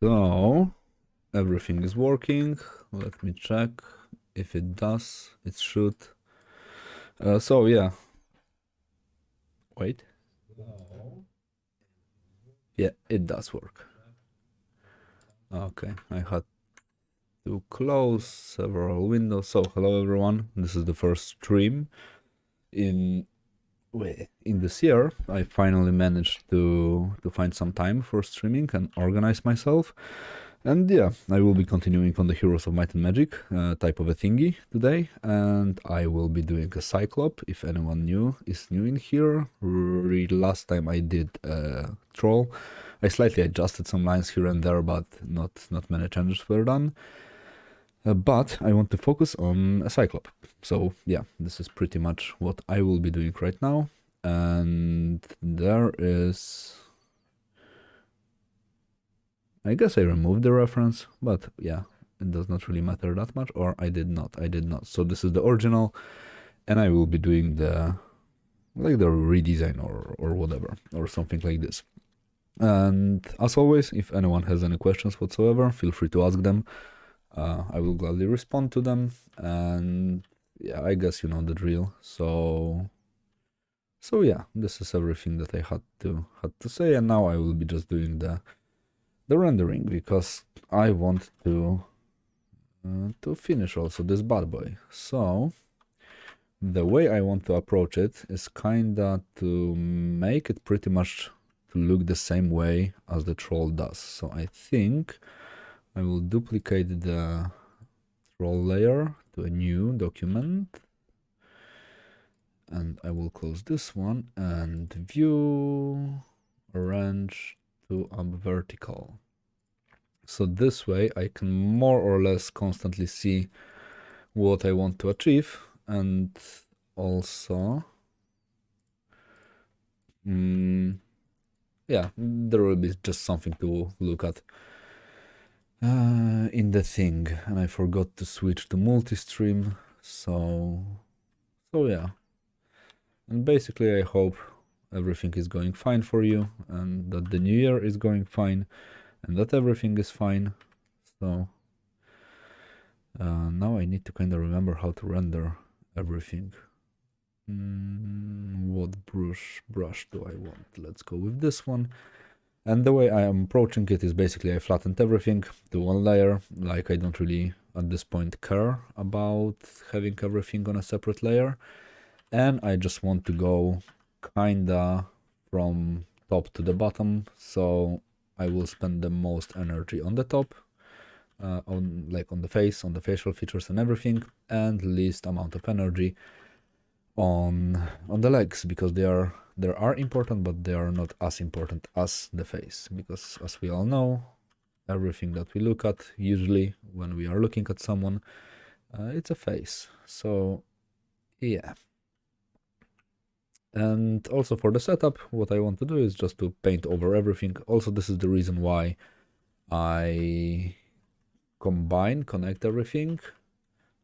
So everything is working. Let me check if it does. It should. So yeah. Wait. Yeah, it does work. Okay, I had to close several windows. So hello everyone. This is the first stream in this year. I finally managed to find some time for streaming and organize myself. And yeah, I will be continuing on the Heroes of Might and Magic type of a thingy today, and I will be doing a Cyclop, if anyone is new in here. Last time I did a Troll. I slightly adjusted some lines here and there, but not many changes were done. But I want to focus on a Cyclop. So yeah, this is pretty much what I will be doing right now. And there is... I guess I removed the reference, but yeah, it does not really matter that much, or I did not. So this is the original, and I will be doing the redesign or whatever, or something like this. And as always, if anyone has any questions whatsoever, feel free to ask them. I will gladly respond to them, and yeah, I guess you know the drill. So yeah, this is everything that I had to say, and now I will be just doing the rendering, because I want to finish also this bad boy. So the way I want to approach it is kinda to make it pretty much to look the same way as the troll does. So I think I will duplicate the troll layer to a new document, and I will close this one and view, arrange to up vertical. So this way I can more or less constantly see what I want to achieve, and also yeah, there will be just something to look at in the thing. And I forgot to switch to multi-stream, so yeah. And basically I hope everything is going fine for you, and that the new year is going fine, and that everything is fine. So now I need to kind of remember how to render everything. What brush do I want? Let's go with this one. And the way I am approaching it is basically I flattened everything to one layer. Like, I don't really at this point care about having everything on a separate layer, and I just want to go kinda from top to the bottom. So I will spend the most energy on the top, on the face, on the facial features and everything, and least amount of energy on the legs, because they are important, but they are not as important as the face, because as we all know, everything that we look at usually when we are looking at someone, it's a face. So yeah. And also for the setup, what I want to do is just to paint over everything. Also, this is the reason why I connect everything.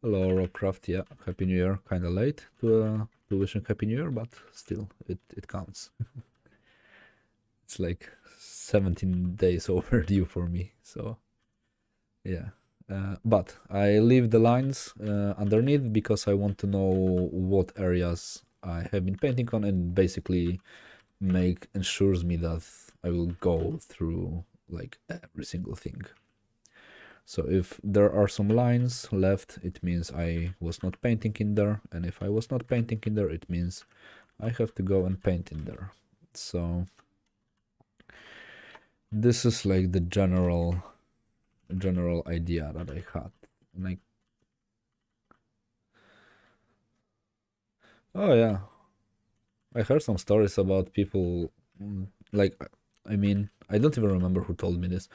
Hello, Rockcraft. Yeah, Happy New Year. Kind of late to wishing Happy New Year, but still, it counts. It's like 17 days overdue for me, so yeah. But I leave the lines underneath because I want to know what areas I have been painting on, and basically ensures me that I will go through like every single thing. So if there are some lines left, it means I was not painting in there, and if I was not painting in there, it means I have to go and paint in there. So this is like the general idea that I had. Like, oh yeah, I heard some stories about people, like, I mean, I don't even remember who told me this,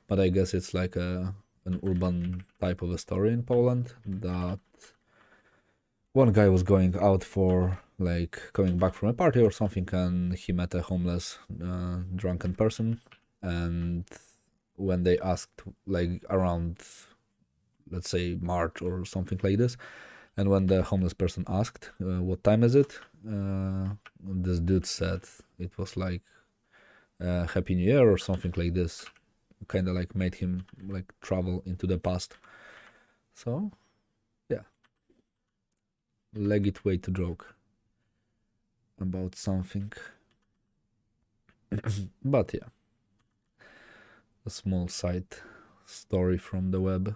but I guess it's like an urban type of a story in Poland, that one guy was going out for, like, coming back from a party or something, and he met a homeless drunken person, and when they asked, like, around, let's say, March or something like this, and when the homeless person asked, what time is it, this dude said it was like Happy New Year or something like this. kind of like made him like travel into the past. So yeah, legit way to joke about something. But yeah, a small side story from the web.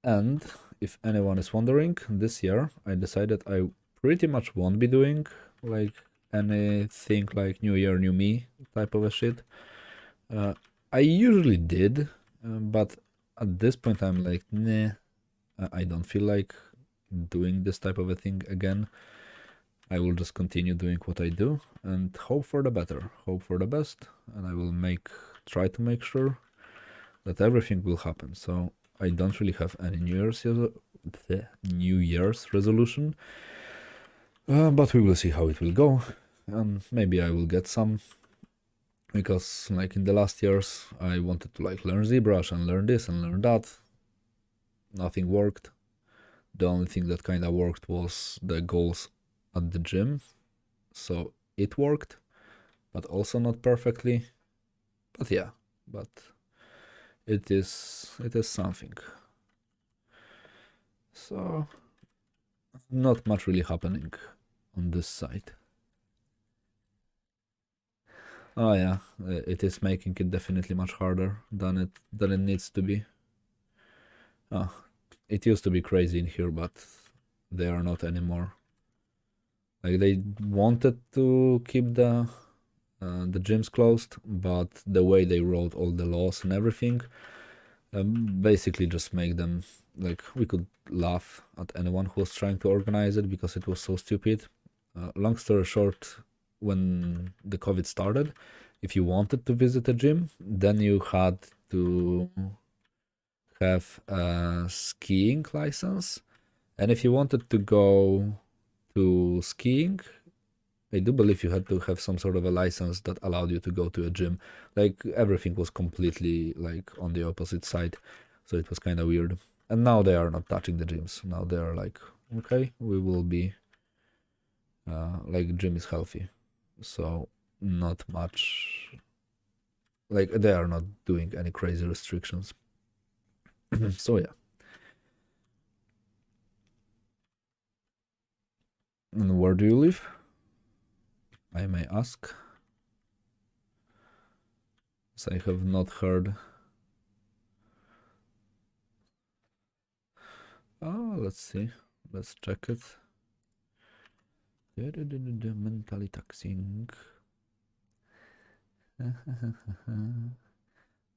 And if anyone is wondering, this year I decided I pretty much won't be doing like anything like New Year, New Me type of a shit. I usually did, but at this point I'm like, nah, I don't feel like doing this type of a thing again. I will just continue doing what I do and hope for the better, hope for the best, and I will try to make sure that everything will happen. So I don't really have any New Year's resolution, but we will see how it will go, and maybe I will get some, because like in the last years I wanted to like learn ZBrush and learn this and learn that. Nothing worked. The only thing that kind of worked was the goals at the gym, so it worked, but also not perfectly. But yeah, but it is something. So not much really happening on this side. Oh yeah, it is making it definitely much harder than it needs to be. Oh, it used to be crazy in here, but they are not anymore. Like they wanted to keep the gyms closed, but the way they wrote all the laws and everything basically just make them like, we could laugh at anyone who was trying to organize it because it was so stupid. Long story short, when the COVID started, if you wanted to visit a gym, then you had to have a skiing license, and if you wanted to go to skiing, I do believe you had to have some sort of a license that allowed you to go to a gym. Like everything was completely like on the opposite side, so it was kind of weird. And now they are not touching the gyms. Now they are like, okay, we will be like, gym is healthy, so not much. Like they are not doing any crazy restrictions. So yeah. And where do you live, I may ask? As I have not heard. Oh, let's see. Let's check it. Mentally taxing.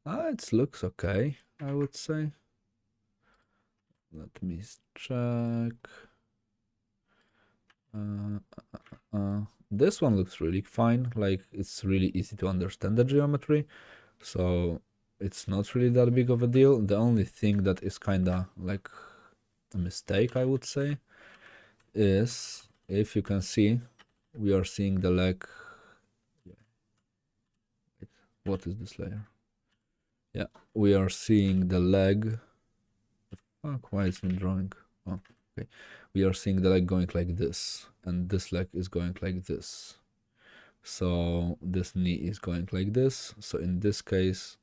It looks okay, I would say. Let me check. This one looks really fine. Like, it's really easy to understand the geometry, so it's not really that big of a deal. The only thing that is kinda like a mistake, I would say, is, if you can see, we are seeing the leg. What is this layer? Yeah, we are seeing the leg. Fuck, why it's not drawing? Oh, okay. We are seeing the leg going like this, and this leg is going like this. So this knee is going like this. So in this case,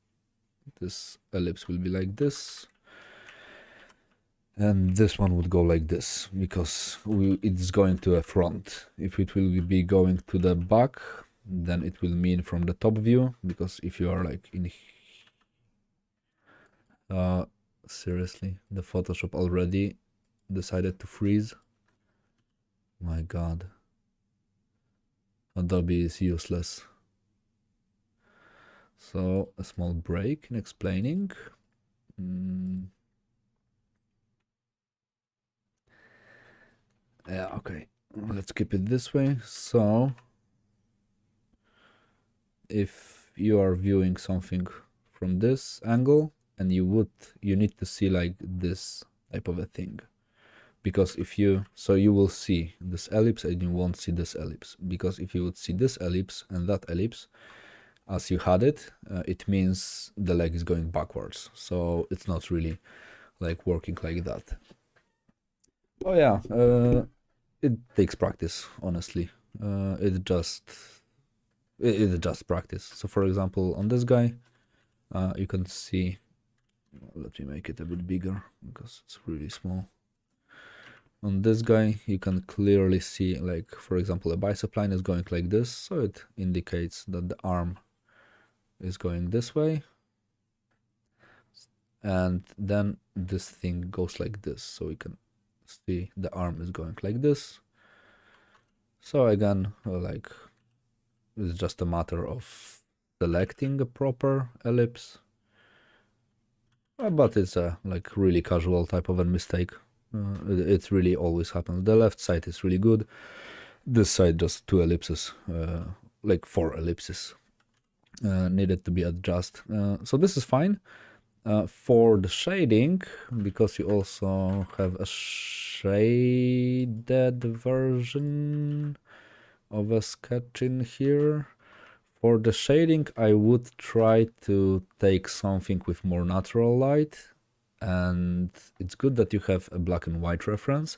this ellipse will be like this. And this one would go like this, because it's going to a front. If it will be going to the back, then it will mean from the top view, because if you are like in... seriously, the Photoshop already decided to freeze. My god. Adobe is useless. So, a small break in explaining. Yeah, okay. Let's keep it this way. So, if you are viewing something from this angle, and you need to see like this type of a thing, because you will see this ellipse and you won't see this ellipse, because if you would see this ellipse and that ellipse as you had it, it means the leg is going backwards, so it's not really like working like that. Oh yeah, it takes practice, honestly. It just It's just practice. So for example, on this guy, you can see, let me make it a bit bigger because it's really small. On this guy, you can clearly see, like, for example, a bicep line is going like this, so it indicates that the arm is going this way. And then this thing goes like this, so we can see the arm is going like this. So again, like, it's just a matter of selecting a proper ellipse. But it's a like really casual type of a mistake. It really always happens. The left side is really good. This side just 2 ellipses, like 4 ellipses needed to be adjusted. So this is fine. For the shading, because you also have a shaded version of a sketch in here. For the shading, I would try to take something with more natural light, and it's good that you have a black and white reference,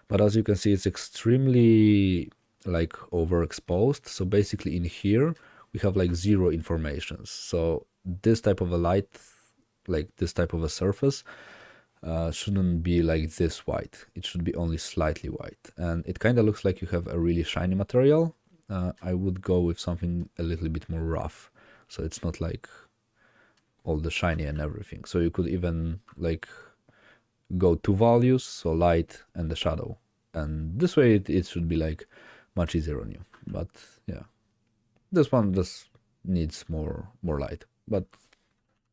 but as you can see, it's extremely like overexposed. So basically in here, we have like 0 information. So this type of a light, like this type of a surface, shouldn't be like this white. It should be only slightly white, and it kind of looks like you have a really shiny material. I would go with something a little bit more rough, so it's not like all the shiny and everything. So you could even like go 2 values, so light and the shadow, and this way it should be like much easier on you. But yeah, this one just needs more light, but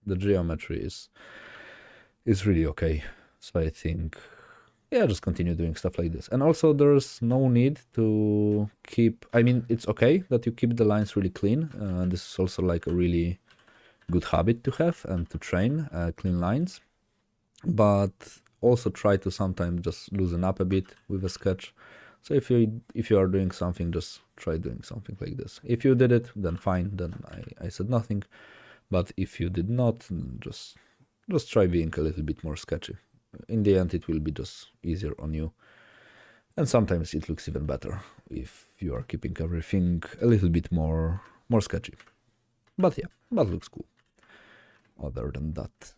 the geometry is really okay. So I think, yeah, just continue doing stuff like this. And also there's no need to keep, I mean, it's okay that you keep the lines really clean. This is also like a really good habit to have and to train clean lines. But also try to sometimes just loosen up a bit with a sketch. So if you are doing something, just try doing something like this. If you did it, then fine, then I said nothing. But if you did not, just try being a little bit more sketchy. In the end, it will be just easier on you. And sometimes it looks even better if you are keeping everything a little bit more sketchy. But yeah, that looks cool. Other than that.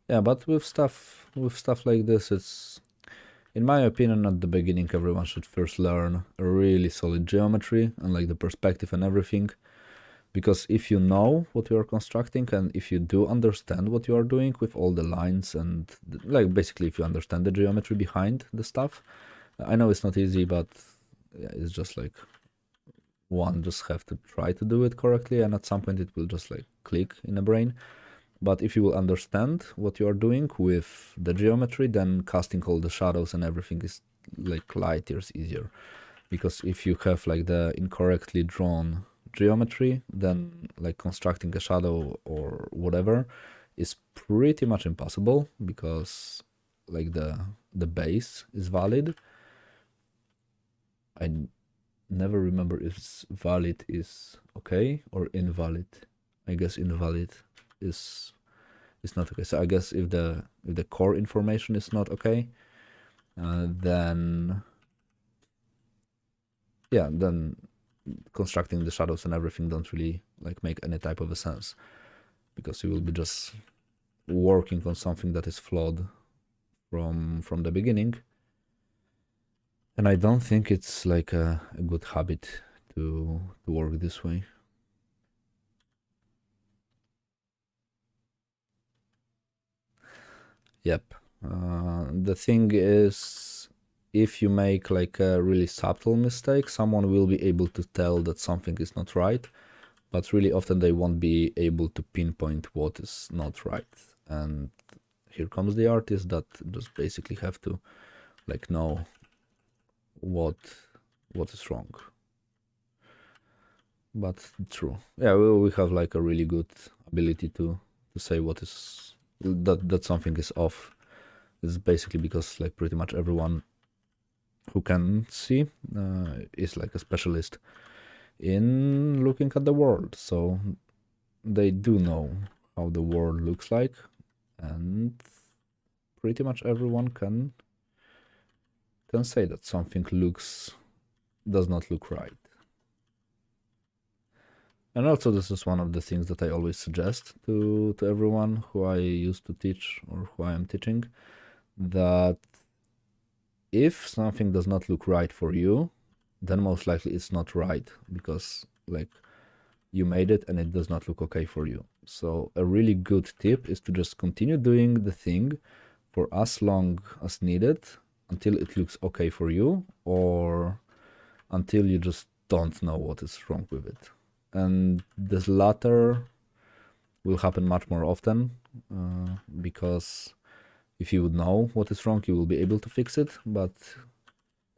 Yeah, but with stuff like this, it's, in my opinion, at the beginning, everyone should first learn a really solid geometry and like the perspective and everything. Because if you know what you are constructing, and if you do understand what you are doing with all the lines, and like basically if you understand the geometry behind the stuff, I know it's not easy, but yeah, it's just like one just have to try to do it correctly, and at some point it will just like click in the brain. But if you will understand what you are doing with the geometry, then casting all the shadows and everything is like light years easier. Because if you have like the incorrectly drawn geometry, then like constructing a shadow or whatever is pretty much impossible, because like the base is valid. I never remember if valid is okay or invalid. I guess invalid is not okay. So I guess if the core information is not okay, then yeah, then constructing the shadows and everything don't really like make any type of a sense, because you will be just working on something that is flawed from the beginning. And I don't think it's like a good habit to work this way. Yep. The thing is, if you make like a really subtle mistake, someone will be able to tell that something is not right, but really often they won't be able to pinpoint what is not right. And here comes the artist that just basically have to like know what is wrong. But true, yeah, we have like a really good ability to say what is that something is off. It's basically because like pretty much everyone who can see is like a specialist in looking at the world, so they do know how the world looks like, and pretty much everyone can say that something does not look right. And also this is one of the things that I always suggest to everyone who I used to teach or who I am teaching, that if something does not look right for you, then most likely it's not right, because like you made it and it does not look okay for you. So a really good tip is to just continue doing the thing for as long as needed until it looks okay for you, or until you just don't know what is wrong with it. And this latter will happen much more often, because if you would know what is wrong, you will be able to fix it. But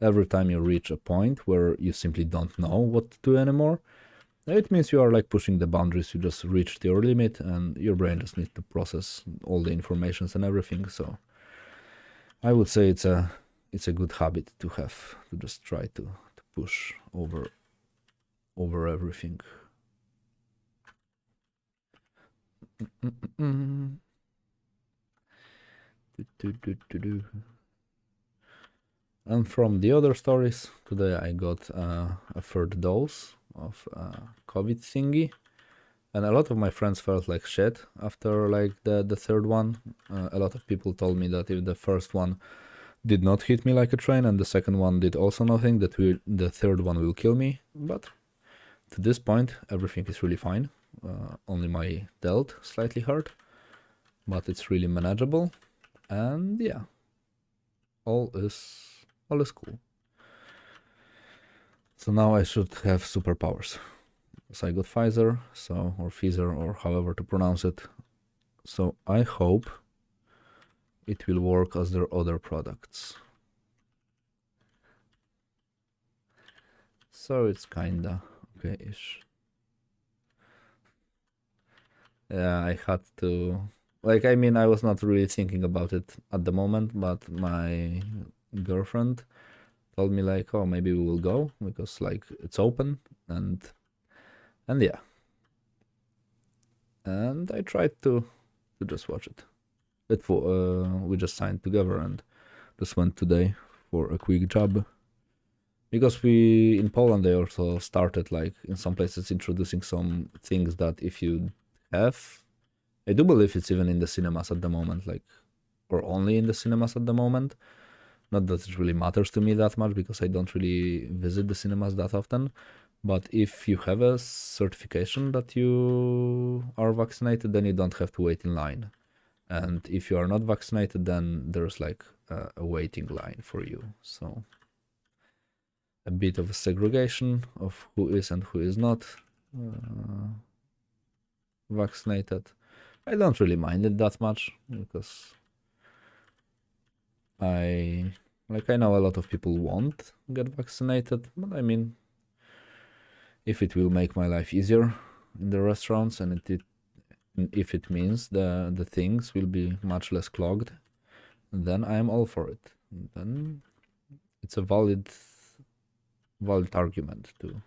every time you reach a point where you simply don't know what to do anymore, it means you are like pushing the boundaries. You just reached your limit and your brain just needs to process all the informations and everything. So I would say it's a good habit to have, to just try to push over everything. And from the other stories, today I got a third dose of COVID thingy, and a lot of my friends felt like shit after like the third one. A lot of people told me that if the first one did not hit me like a train and the second one did also nothing, that the third one will kill me. But to this point, everything is really fine. Only my delt slightly hurt, but it's really manageable. And yeah, all is cool. So now I should have superpowers. So I got Pfizer, or Pfizer, or however to pronounce it. So I hope it will work as their other products. So it's kinda okay-ish. Yeah, I had to... Like, I mean, I was not really thinking about it at the moment, but my girlfriend told me like, oh, maybe we will go because like it's open, and yeah. And I tried to just watch it. We just signed together and just went today for a quick job. Because in Poland they also started like in some places introducing some things that if you have, I do believe it's even in the cinemas at the moment, like, or only in the cinemas at the moment. Not that it really matters to me that much because I don't really visit the cinemas that often. But if you have a certification that you are vaccinated, then you don't have to wait in line. And if you are not vaccinated, then there's like a waiting line for you. So a bit of a segregation of who is and who is not vaccinated. I don't really mind it that much because I know a lot of people won't get vaccinated, but I mean, if it will make my life easier in the restaurants and if it means the things will be much less clogged, then I am all for it. Then it's a valid argument to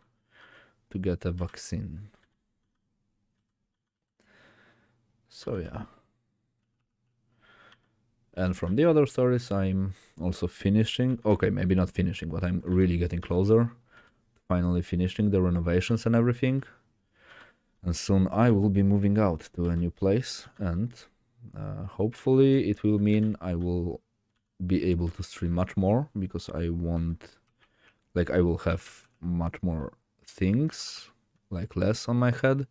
get a vaccine. So yeah. And from the other stories, I'm also finishing. Okay, maybe not finishing, but I'm really getting closer. Finally finishing the renovations and everything. And soon I will be moving out to a new place, and hopefully it will mean I will be able to stream much more because I will have much more things, like less on my head.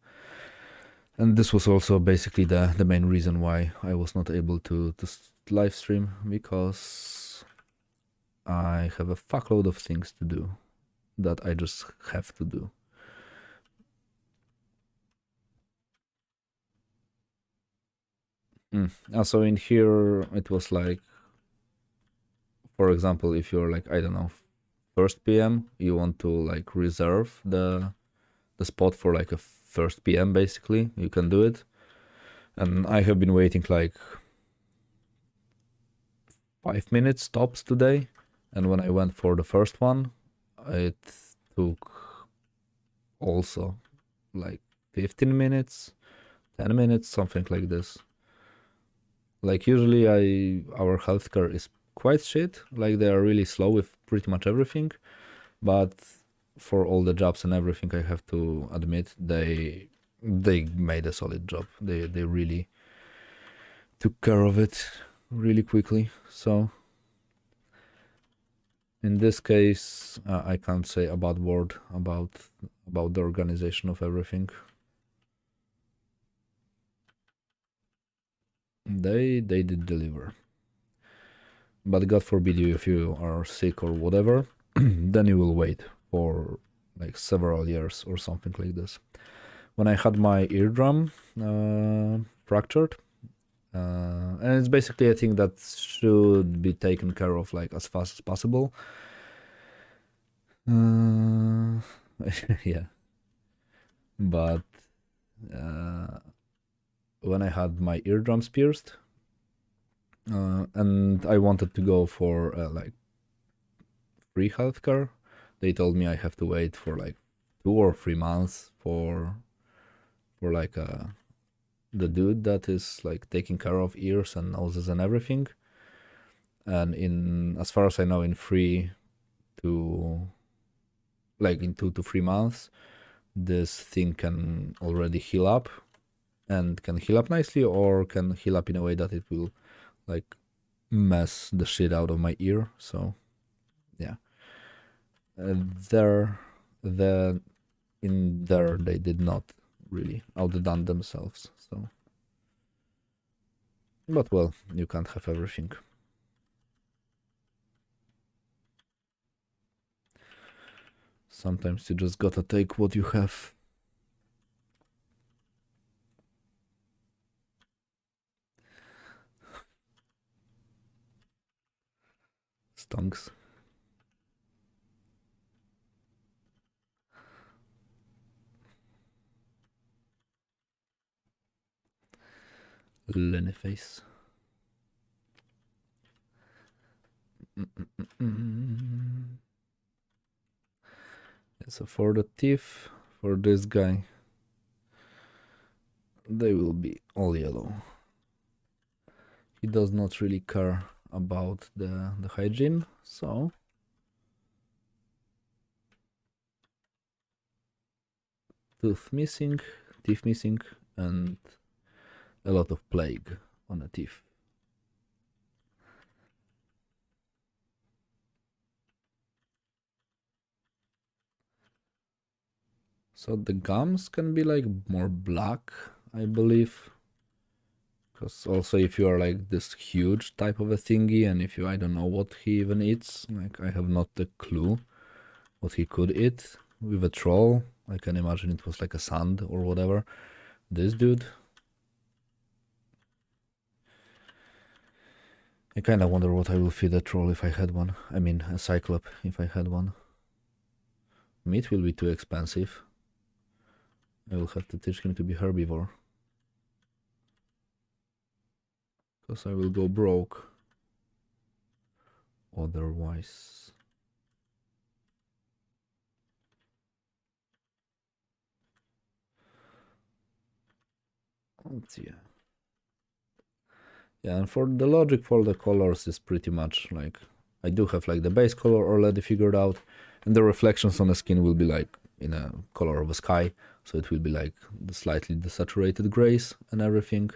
And this was also basically the main reason why I was not able to live stream, because I have a fuckload of things to do that I just have to do. Also in here it was like, for example, if you're like, I don't know, 1st PM, you want to like reserve the spot for like a 1st PM, basically, you can do it. And I have been waiting like 5 minutes tops today, and when I went for the first one, it took also like 15 minutes, 10 minutes, something like this. Like usually our healthcare is quite shit. Like they are really slow with pretty much everything. But for all the jobs and everything, I have to admit they made a solid job. They really took care of it really quickly. So in this case, I can't say a bad word about the organization of everything. They did deliver. But God forbid you if you are sick or whatever, then you will wait for like several years or something like this. When I had my eardrum fractured, and it's basically a thing that should be taken care of like as fast as possible. Yeah, but when I had my eardrums pierced, and I wanted to go for like free healthcare, they told me I have to wait for like 2 or 3 months for like the dude that is like taking care of ears and noses and everything. And in as far as I know, in 2 to 3 months, this thing can already heal up, and can heal up nicely, or can heal up in a way that it will like mess the shit out of my ear. So yeah, there they did not really outdone themselves. So, but well, you can't have everything. Sometimes you just gotta take what you have. Stonks. Lenny face. So for the teeth, for this guy, they will be all yellow. He does not really care about the hygiene, so teeth missing, and a lot of plague on the teeth. So the gums can be like more black, I believe. Because also if you are like this huge type of a thingy, and if you, I don't know what he even eats, like I have not a clue what he could eat. With a troll, I can imagine it was like a sand or whatever. This dude, I kind of wonder what I will feed a troll if I had one. I mean, a cyclop if I had one. Meat will be too expensive. I will have to teach him to be herbivore. Because I will go broke otherwise. Yeah. Yeah, and for the logic for the colors is pretty much like I do have like the base color already figured out, and the reflections on the skin will be like in a color of a sky, so it will be like the slightly desaturated grays and everything,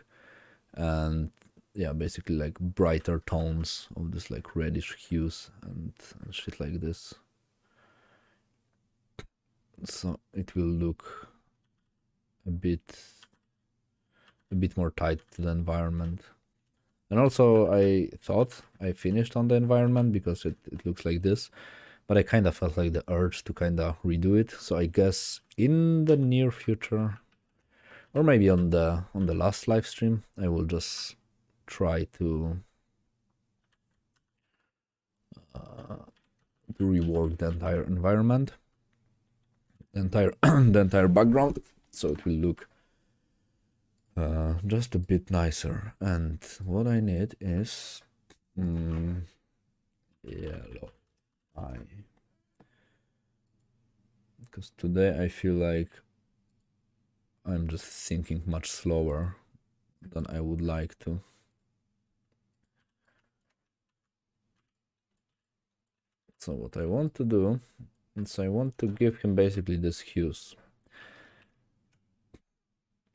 and yeah, basically like brighter tones of this like reddish hues and shit like this. So it will look a bit more tight to the environment. And also I thought I finished on the environment because it looks like this, but I kind of felt like the urge to kind of redo it. So I guess in the near future, or maybe on the last live stream, I will just try to rework the entire environment, the entire background, so it will look just a bit nicer. And what I need is yellow eye, because today I feel like I'm just thinking much slower than I would like to. So what I want to do is I want to give him basically this hues.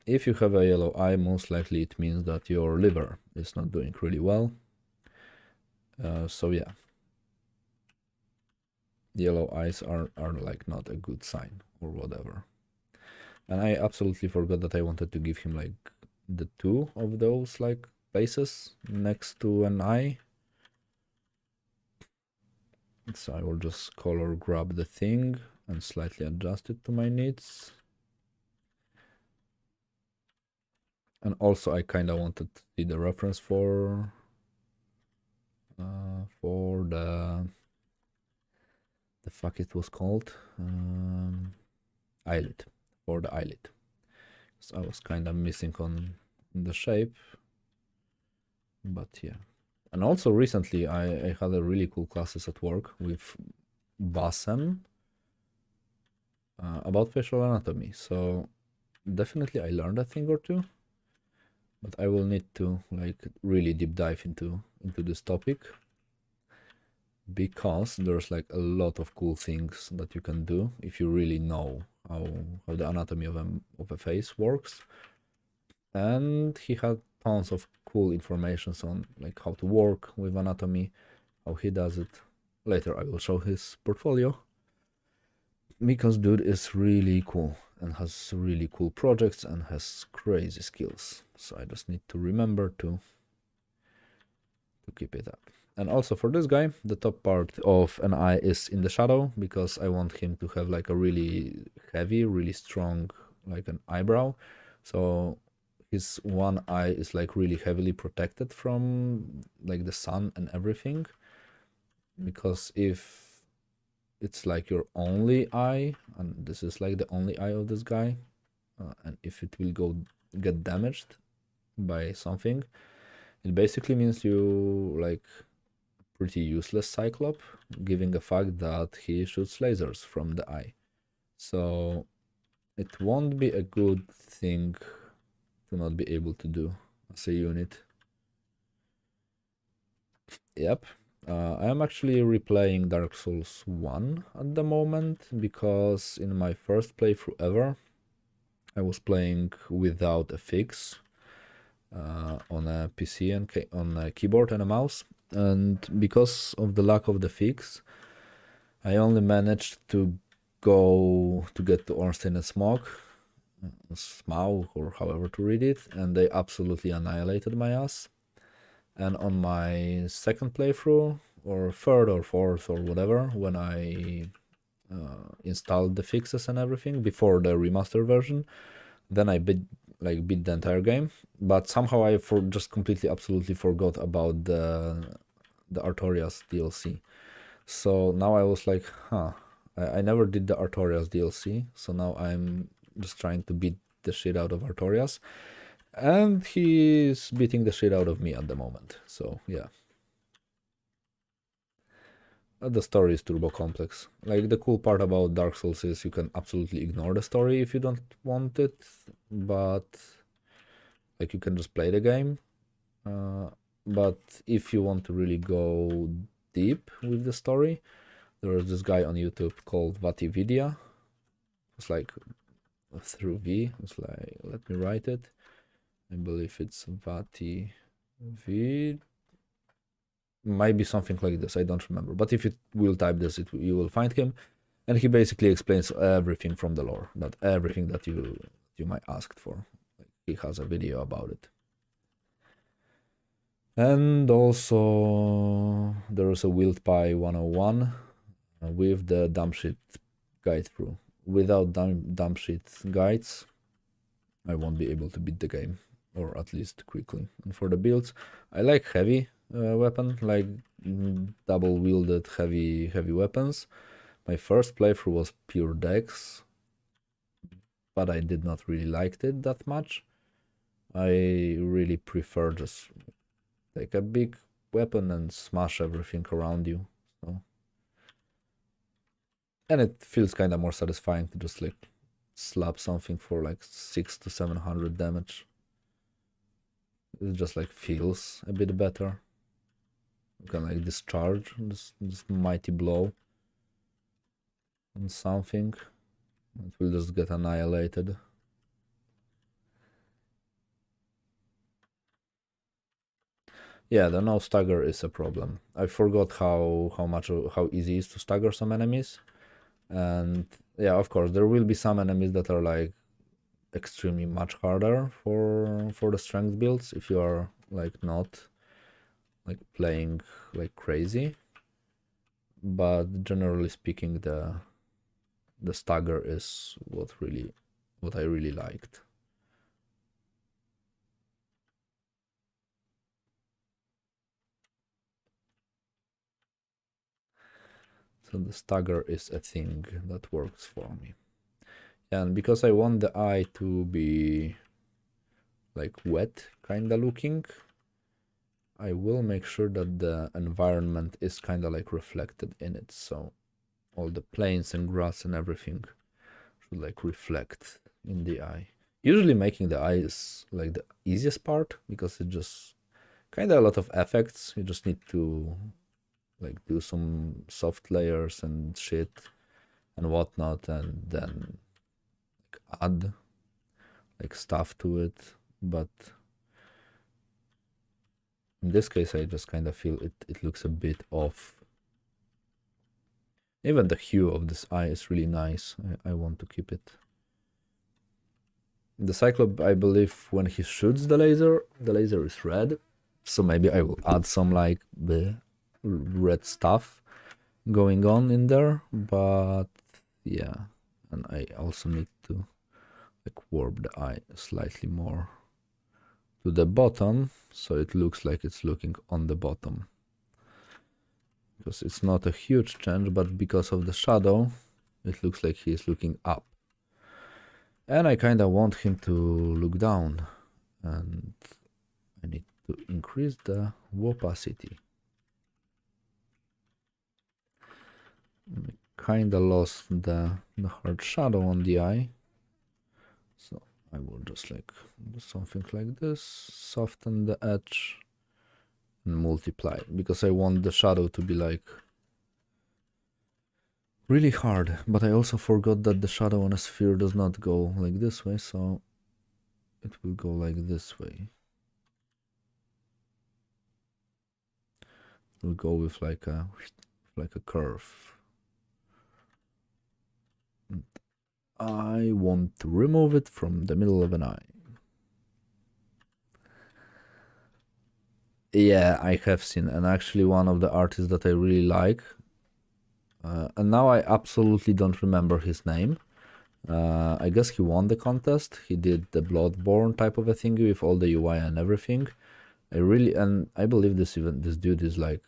If you have a yellow eye, most likely it means that your liver is not doing really well. So yeah, yellow eyes are like not a good sign or whatever. And I absolutely forgot that I wanted to give him like the two of those like places next to an eye. So I will just color grab the thing and slightly adjust it to my needs. And also I kind of wanted to see the reference for the fuck it was called, eyelid, for the eyelid. So I was kind of missing on the shape, but yeah. And also recently I had a really cool classes at work with Basem about facial anatomy. So definitely I learned a thing or two, but I will need to like really deep dive into this topic, because there's like a lot of cool things that you can do if you really know how the anatomy of a face works. And he had tons of cool informations on like how to work with anatomy, how he does it. Later I will show his portfolio, because dude is really cool and has really cool projects and has crazy skills. So I just need to remember to keep it up. And also for this guy, the top part of an eye is in the shadow, because I want him to have like a really heavy, really strong, like an eyebrow. So his one eye is like really heavily protected from like the sun and everything. Because if it's like your only eye, and this is like the only eye of this guy, and if it will get damaged by something, it basically means you like pretty useless Cyclop, given the fact that he shoots lasers from the eye. So it won't be a good thing to not be able to do as a unit. Yep. I am actually replaying Dark Souls 1 at the moment, because in my first playthrough ever, I was playing without a fix on a PC and on a keyboard and a mouse. And because of the lack of the fix, I only managed to get to Ornstein and Smaug, or however to read it, and they absolutely annihilated my ass. And on my second playthrough, or third or fourth or whatever, when I installed the fixes and everything before the remaster version, then I beat the entire game. But somehow I just completely absolutely forgot about the Artorias DLC. So now I was like, I never did the Artorias DLC, so now I'm just trying to beat the shit out of Artorias, and he's beating the shit out of me at the moment. So yeah. The story is turbo complex. Like, the cool part about Dark Souls is you can absolutely ignore the story if you don't want it, but like you can just play the game. But if you want to really go deep with the story, there is this guy on YouTube called Vatividia. It's like through V. It's like, let me write it. I believe it's Vati V. Might be something like this. I don't remember. But if you will type this, you will find him, and he basically explains everything from the lore, everything that you might ask for. Like, he has a video about it. And also there is a Wild Pie 101 with the dump sheet guide through. Without dump sheet guides, I won't be able to beat the game, or at least quickly. And for the builds, I like heavy weapon, like double wielded heavy weapons. My first playthrough was pure dex, but I did not really like it that much. I really prefer just take a big weapon and smash everything around you. So, and it feels kind of more satisfying to just like slap something for like 600 to 700 damage. It just like feels a bit better. You can like discharge this mighty blow on something. It will just get annihilated. Yeah, the no stagger is a problem. I forgot how easy it is to stagger some enemies. And yeah, of course, there will be some enemies that are like extremely much harder for the strength builds if you are like not like playing like crazy. But generally speaking, the stagger is what I really liked. So the stagger is a thing that works for me. And because I want the eye to be like wet kinda looking, I will make sure that the environment is kinda like reflected in it. So all the plains and grass and everything should like reflect in the eye. Usually making the eye is like the easiest part because it just kinda a lot of effects. You just need to like do some soft layers and shit and whatnot, and then like, add like stuff to it. But in this case, I just kind of feel it looks a bit off. Even the hue of this eye is really nice. I want to keep it. The Cyclop, I believe, when he shoots the laser is red. So maybe I will add some like the red stuff going on in there. But yeah, and I also need to like warp the eye slightly more to the bottom, so it looks like it's looking on the bottom. Because it's not a huge change, but because of the shadow, it looks like he is looking up. And I kinda want him to look down, and I need to increase the opacity. I kinda lost the hard shadow on the eye, so I will just like do something like this, soften the edge, and multiply, because I want the shadow to be like really hard. But I also forgot that the shadow on a sphere does not go like this way, so it will go like this way. It will go with like a curve. And I want to remove it from the middle of an eye. Yeah, I have seen, and actually one of the artists that I really like, and now I absolutely don't remember his name. I guess he won the contest. He did the Bloodborne type of a thing with all the UI and everything. I believe this dude is like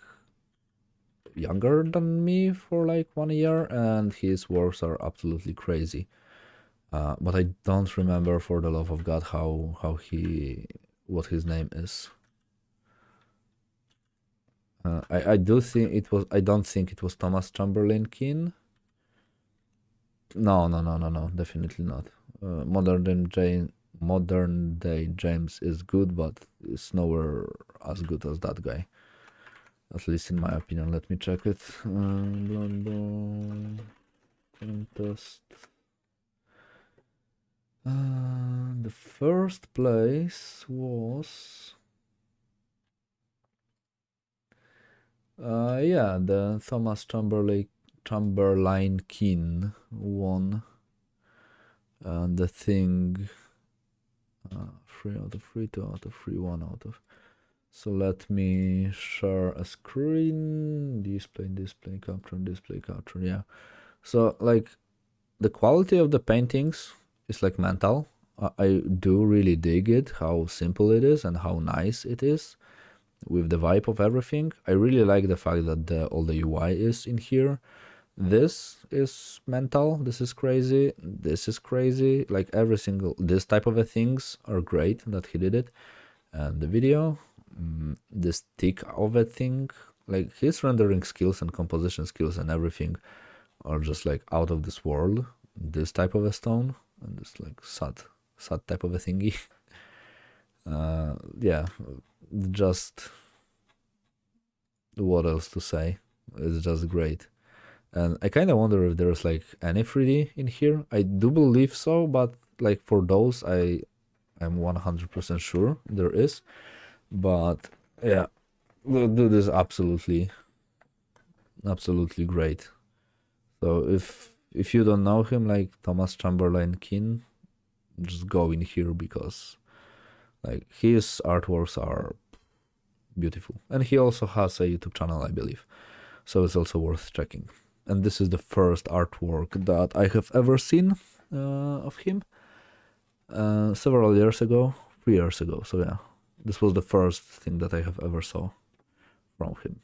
younger than me for like 1 year, and his works are absolutely crazy. But I don't remember for the love of God what his name is. I do think it was. I don't think it was Thomas Chamberlain Keane. No, definitely not. Modern day James is good, but it's nowhere as good as that guy. At least in my opinion. Let me check it. Bloodborne contest. The first place was yeah, the Thomas Chamberlain Keane won the thing. 3 out of 3, 2 out of 3, 1 out of. So let me share a screen. Display capture. Yeah. So like the quality of the paintings is like mental. I do really dig it, how simple it is and how nice it is with the vibe of everything. I really like the fact that all the UI is in here. This is mental. This is crazy. This is crazy. Like this type of things are great that he did it. And the video, this tick of a thing, like his rendering skills and composition skills and everything are just like out of this world. This type of a stone and this like sad type of a thingy. Yeah, just what else to say? It's just great. And I kind of wonder if there's like any 3D in here. I do believe so, but like for those, I'm 100% sure there is. But yeah, the dude is absolutely great. So if you don't know him, like Thomas Chamberlain Keane, just go in here because like his artworks are beautiful, and he also has a YouTube channel, I believe. So it's also worth checking. And this is the first artwork that I have ever seen of him several years ago, 3 years ago. So yeah, this was the first thing that I have ever saw from him,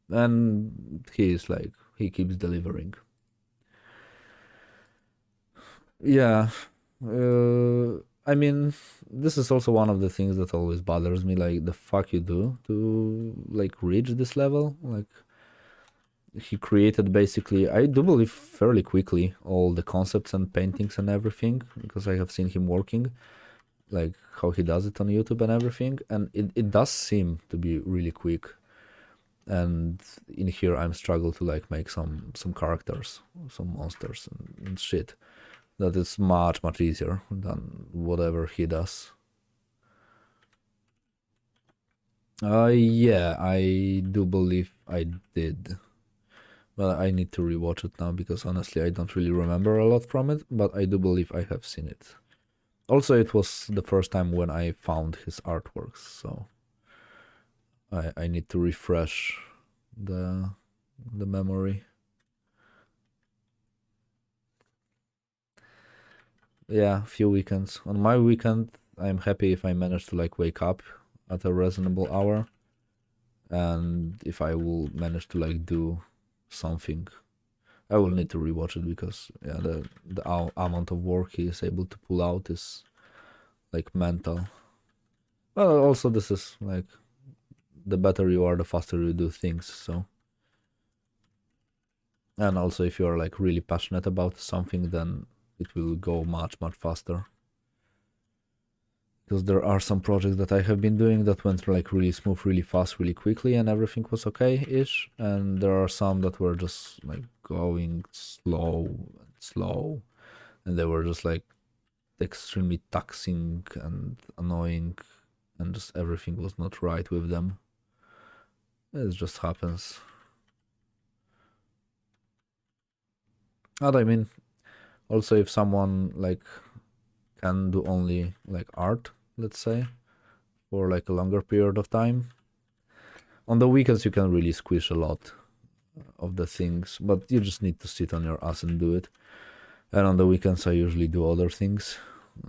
and he is like he keeps delivering. Yeah, I mean, this is also one of the things that always bothers me, like the fuck you do to like reach this level. Like he created basically, I do believe fairly quickly, all the concepts and paintings and everything, because I have seen him working, like how he does it on YouTube and everything, and it does seem to be really quick. And in here I'm struggle to like make some characters, some monsters and shit. That is much easier than whatever he does. Yeah, I do believe I did. Well, I need to rewatch it now because honestly I don't really remember a lot from it, but I do believe I have seen it. Also, it was the first time when I found his artworks, so I need to refresh the memory. Yeah, a few weekends. On my weekend, I'm happy if I manage to like wake up at a reasonable hour, and if I will manage to like do something, I will need to rewatch it because yeah, the amount of work he is able to pull out is like mental. Well, also this is like the better you are, the faster you do things. So, and also if you are like really passionate about something, then it will go much faster. Because there are some projects that I have been doing that went like really smooth, really fast, really quickly, and everything was okay-ish. And there are some that were just like going slow, and they were just like extremely taxing and annoying, and just everything was not right with them. It just happens. But I mean, also if someone like can do only like art, let's say, for like a longer period of time, on the weekends you can really squish a lot of the things, but you just need to sit on your ass and do it. And on the weekends I usually do other things,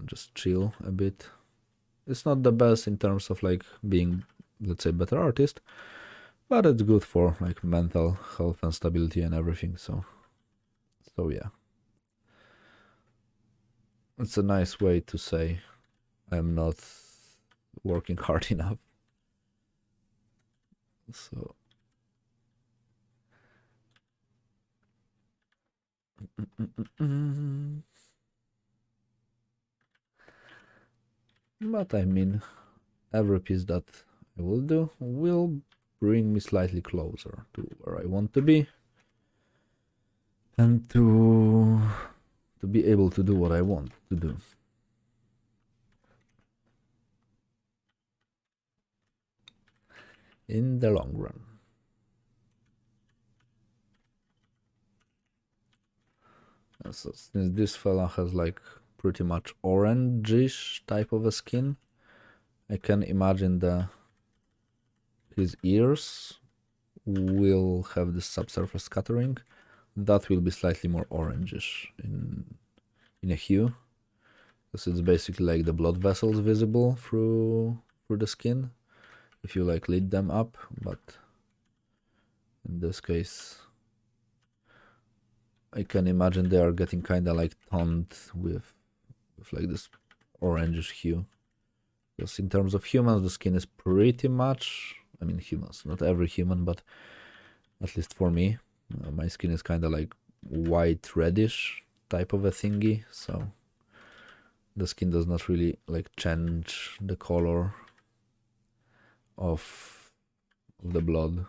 just chill a bit. It's not the best in terms of like being, let's say, better artist, but it's good for like mental health and stability and everything. So yeah, it's a nice way to say I'm not working hard enough. So but I mean, every piece that I will do will bring me slightly closer to where I want to be, and to be able to do what I want to do. In the long run. So since this fella has like pretty much orangish type of a skin, I can imagine his ears will have this subsurface scattering. That will be slightly more orangish in a hue, because it's basically like the blood vessels visible through the skin if you like lit them up, but in this case I can imagine they are getting kind of like toned with like this orangish hue. Because in terms of humans, the skin is pretty much, I mean humans, not every human, but at least for me, my skin is kind of like white reddish type of a thingy, so the skin does not really like change the color of the blood.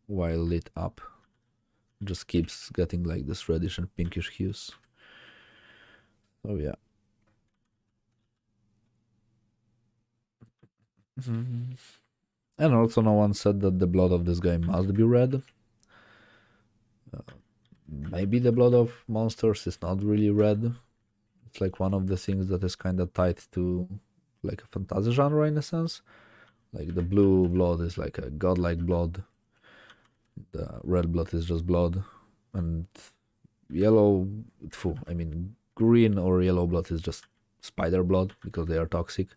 while lit up. Just keeps getting like this reddish and pinkish hues. So yeah. And also no one said that the blood of this guy must be red. Maybe the blood of monsters is not really red. It's like one of the things that is kind of tied to like a fantasy genre in a sense. Like the blue blood is like a godlike blood. The red blood is just blood. And yellow, I mean green or yellow blood is just spider blood because they are toxic.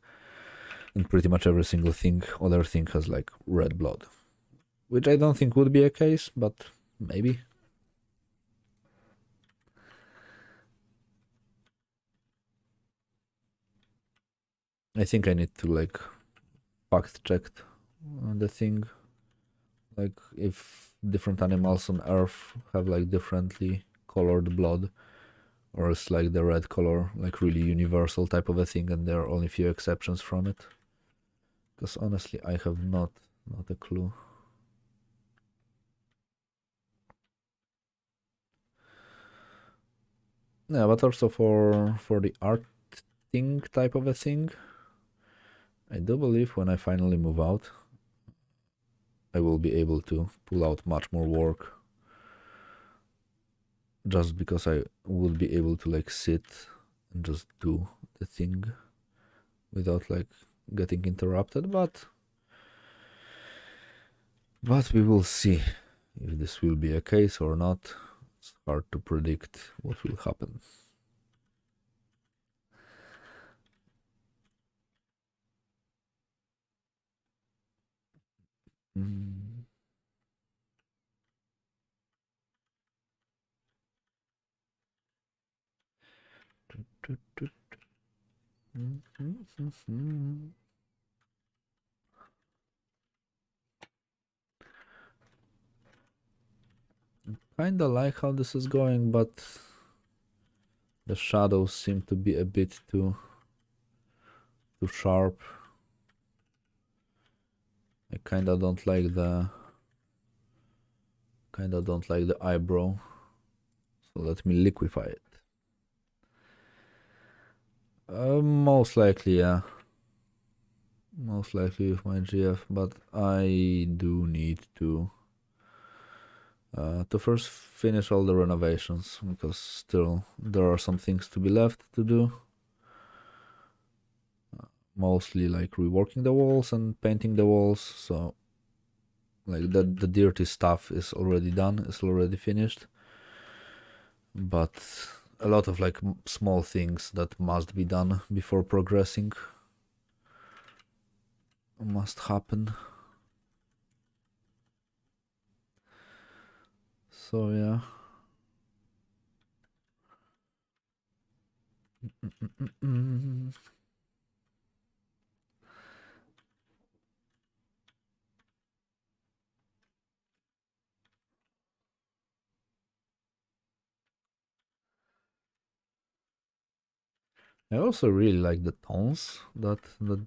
And pretty much every single other thing has like red blood. Which I don't think would be a case, but maybe. I think I need to like fact check the thing. Like if different animals on Earth have like differently colored blood, or it's like the red color, like really universal type of a thing, and there are only few exceptions from it. Because honestly, I have not a clue. Yeah, but also for the art thing type of a thing, I do believe when I finally move out, I will be able to pull out much more work. Just because I would be able to like sit and just do the thing without like getting interrupted, but we will see if this will be a case or not. It's hard to predict what will happen. Mm. Kinda like how this is going, but the shadows seem to be a bit too sharp. I kinda don't like the eyebrow. So let me liquefy it. Most likely, yeah. Most likely with my GF, but I do need to first finish all the renovations because still there are some things to be left to do. Mostly like reworking the walls and painting the walls, so like the dirty stuff is already done, is already finished. But a lot of like small things that must be done before progressing must happen. So yeah. I also really like the tones that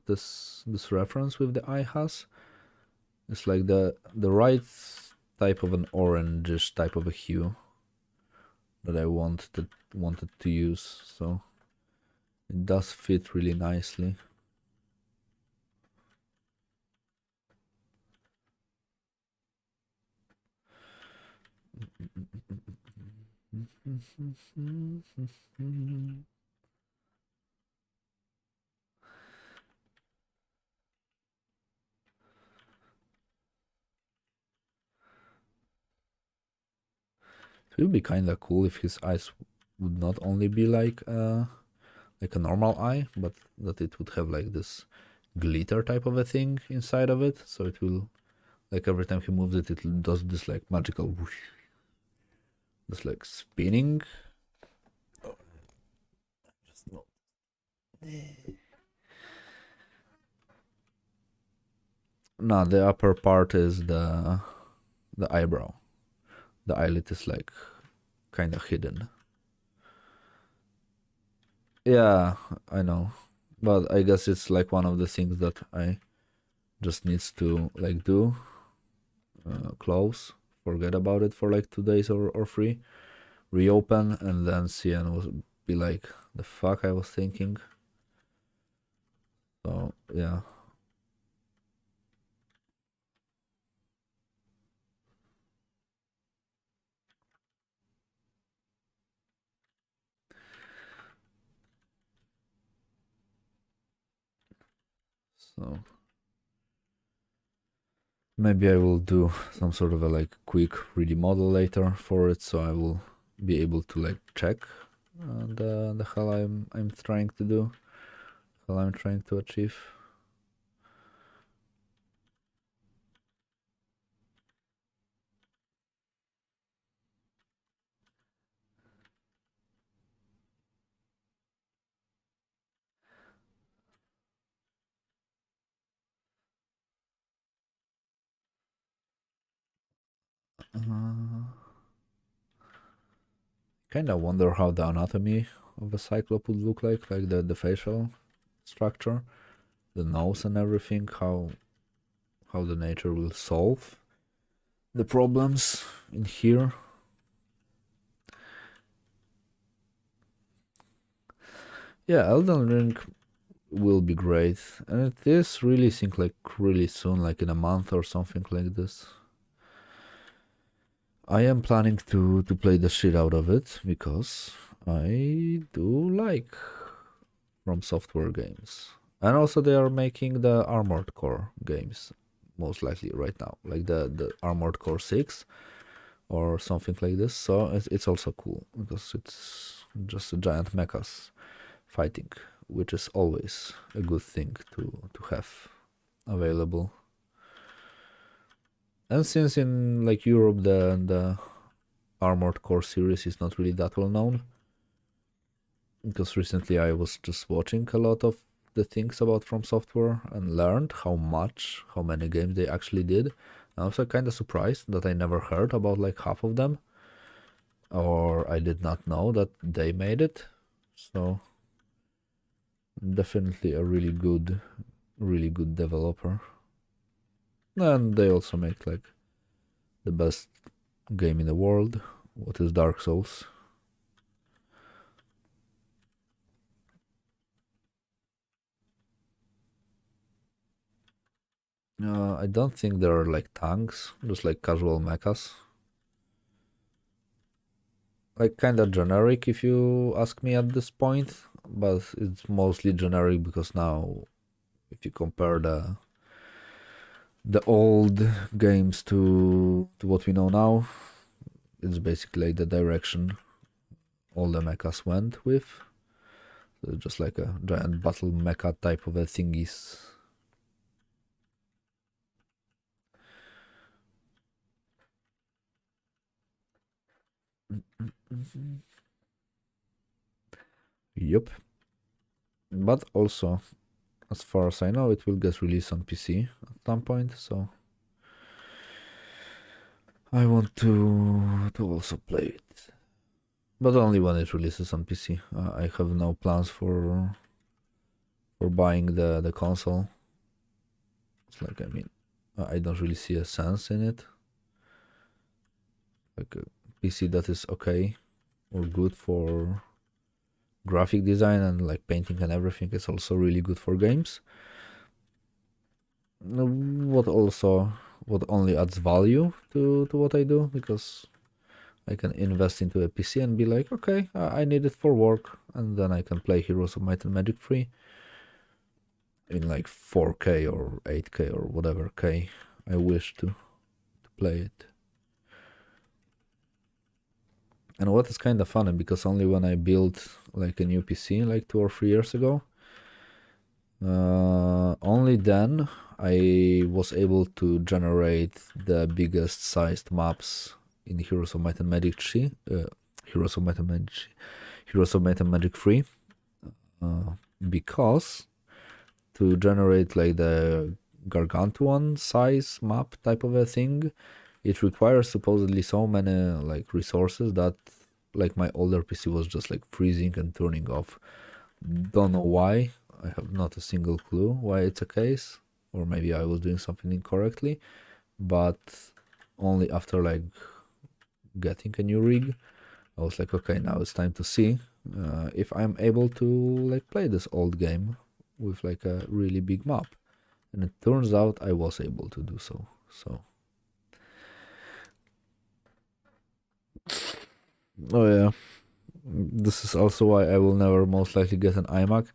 this reference with the eye has. It's like the right type of an orangish type of a hue that I wanted to use, so it does fit really nicely. It would be kind of cool if his eyes would not only be like a normal eye, but that it would have like this glitter type of a thing inside of it. So it will, like every time he moves it, it does this like magical whoosh, this like spinning. Oh, just not. No, the upper part is the eyebrow. The eyelid is like kind of hidden. Yeah, I know, but I guess it's like one of the things that I just needs to like do. close, forget about it for like 2 days or 3, reopen, and then CN will be like, the fuck I was thinking. So yeah. So maybe I will do some sort of a like quick 3D model later for it, so I will be able to like check the hell I'm trying to do, hell I'm trying to achieve. Kind of wonder how the anatomy of a cyclop would look like the facial structure, the nose and everything, how the nature will solve the problems in here. Yeah, Elden Ring will be great, and it is releasing like really soon, like in a month or something like this. I am planning to play the shit out of it because I do like From Software games, and also they are making the Armored Core games most likely right now, like the Armored Core 6 or something like this. So it's also cool because it's just a giant mechas fighting, which is always a good thing to have available. And since in like Europe the Armored Core series is not really that well known, because recently I was just watching a lot of the things about From Software and learned how many games they actually did. I was kind of surprised that I never heard about like half of them, or I did not know that they made it. So definitely a really good developer. And they also make like the best game in the world, what is Dark Souls. I don't think there are like tanks, just like casual mechas. Like kind of generic if you ask me at this point, but it's mostly generic because now if you compare the old games to what we know now, it's basically the direction all the mechas went with. So just like a giant battle mecha type of a thingies. Yup. But also, as far as I know, it will get released on PC at some point, so I want to also play it. But only when it releases on PC. I have no plans for buying the console. It's like, I mean, I don't really see a sense in it. Like a PC that is okay or good for graphic design and like painting and everything is also really good for games. What only adds value to what I do, because I can invest into a PC and be like, okay, I need it for work, and then I can play Heroes of Might and Magic 3 in like 4K or 8K or whatever K I wish to play it. And what is kind of funny, because only when I built like a new PC like 2 or 3 years ago, only then I was able to generate the biggest sized maps in Heroes of Might and Magic 3, Heroes of Might and Magic, Heroes of Might and Magic 3, because to generate like the gargantuan size map type of a thing, it requires supposedly so many like resources that like my older PC was just like freezing and turning off. Don't know why. I have not a single clue why it's a case, or maybe I was doing something incorrectly, but only after like getting a new rig. I was like, okay, now it's time to see if I'm able to like play this old game with like a really big map. And it turns out I was able to do so. So, oh yeah, this is also why I will never most likely get an iMac.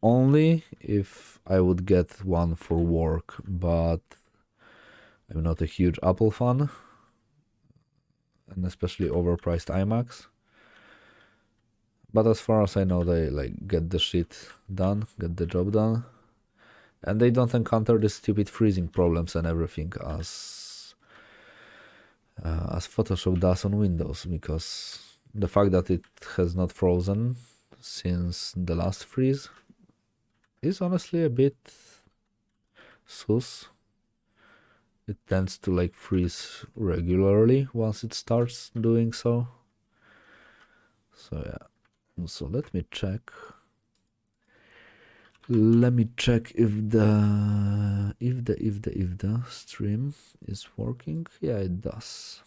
Only if I would get one for work, but I'm not a huge Apple fan, and especially overpriced iMacs. But as far as I know, they like get the shit done, get the job done, and they don't encounter the stupid freezing problems and everything as Photoshop does on Windows, because the fact that it has not frozen since the last freeze is honestly a bit sus. It tends to like freeze regularly once it starts doing so. So yeah. So let me check. Let me check if the stream is working. Yeah, it does.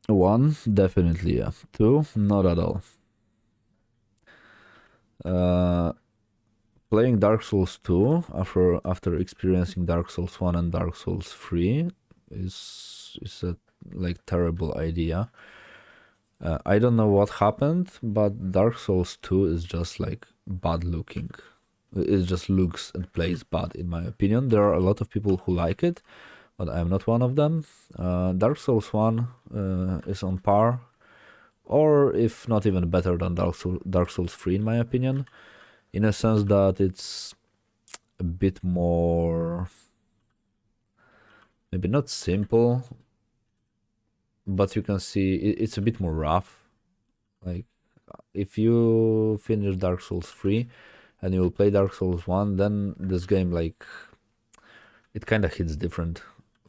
One, definitely, yeah. Two, not at all. Playing Dark Souls 2 after experiencing Dark Souls 1 and Dark Souls 3 is a like terrible idea. I don't know what happened, but Dark Souls 2 is just like bad looking. It just looks and plays bad in my opinion. There are a lot of people who like it, but I'm not one of them. Dark Souls 1 is on par, or if not even better than Dark Souls 3 in my opinion, in a sense that it's a bit more, maybe not simple, but you can see it's a bit more rough. Like if you finish Dark Souls 3 and you will play Dark Souls 1, then this game like it kind of hits different,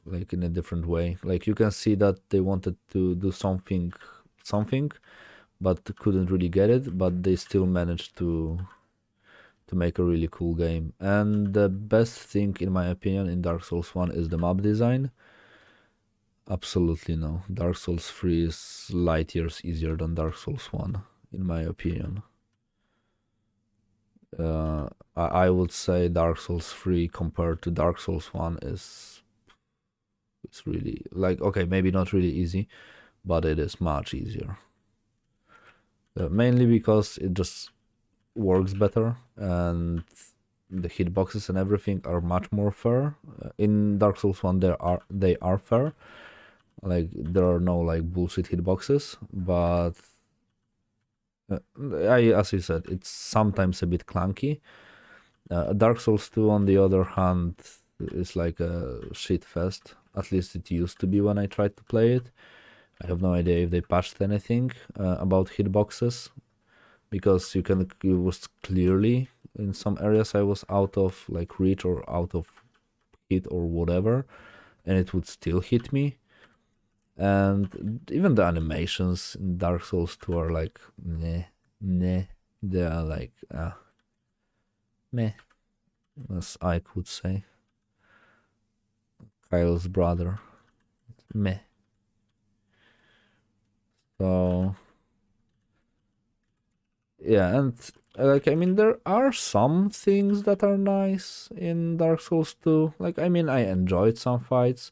like in a different way. Like you can see that they wanted to do something, but couldn't really get it, but they still managed to make a really cool game. And the best thing in my opinion in Dark Souls 1 is the map design. Absolutely no. Dark Souls 3 is light years easier than Dark Souls 1 in my opinion. I would say Dark Souls 3 compared to Dark Souls 1 is it's really like, okay, maybe not really easy, but it is much easier. Mainly because it just works better and the hitboxes and everything are much more fair. In Dark Souls 1 they are fair. Like there are no like bullshit hitboxes, but as you said, it's sometimes a bit clunky. Dark Souls 2 on the other hand is like a shit fest. At least it used to be when I tried to play it. I have no idea if they patched anything about hitboxes, because you was clearly in some areas I was out of like reach or out of hit or whatever, and it would still hit me. And even the animations in Dark Souls 2 are like meh. They are like meh, as I could say. Kyle's brother. Meh. So yeah, and like I mean there are some things that are nice in Dark Souls 2. Like I mean I enjoyed some fights,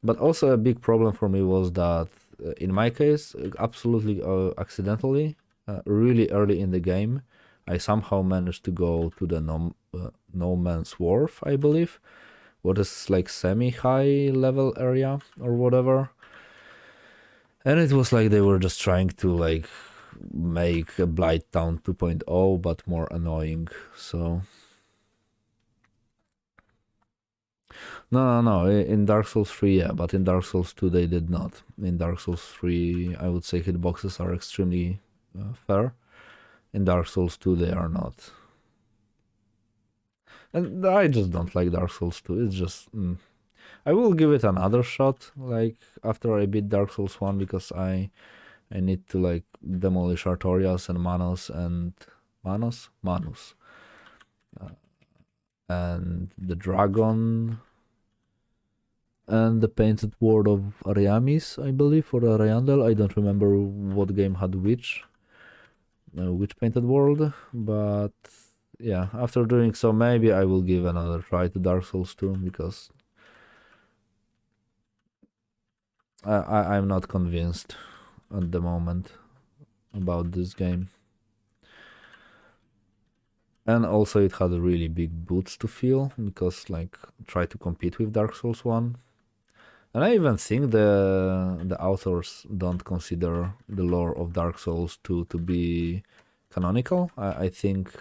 but also a big problem for me was that in my case, absolutely accidentally, really early in the game, I somehow managed to go to the No Man's Wharf, I believe, what is like semi-high level area or whatever. And it was like they were just trying to like make a Blight Town 2.0 but more annoying. So No. In Dark Souls 3, yeah, but in Dark Souls 2, they did not. In Dark Souls 3, I would say hitboxes are extremely fair. In Dark Souls 2, they are not. And I just don't like Dark Souls 2. It's just. I will give it another shot, like, after I beat Dark Souls 1, because I need to, like, demolish Artorias and Manos and. Manus. And the dragon and the painted world of Ariamis, I believe, or Ariandel. I don't remember what game had which painted world, but yeah, after doing so, maybe I will give another try to Dark Souls 2, because I'm not convinced at the moment about this game. And also it had really big boots to fill, because, like, try to compete with Dark Souls 1. And I even think the authors don't consider the lore of Dark Souls 2 to be canonical. I think,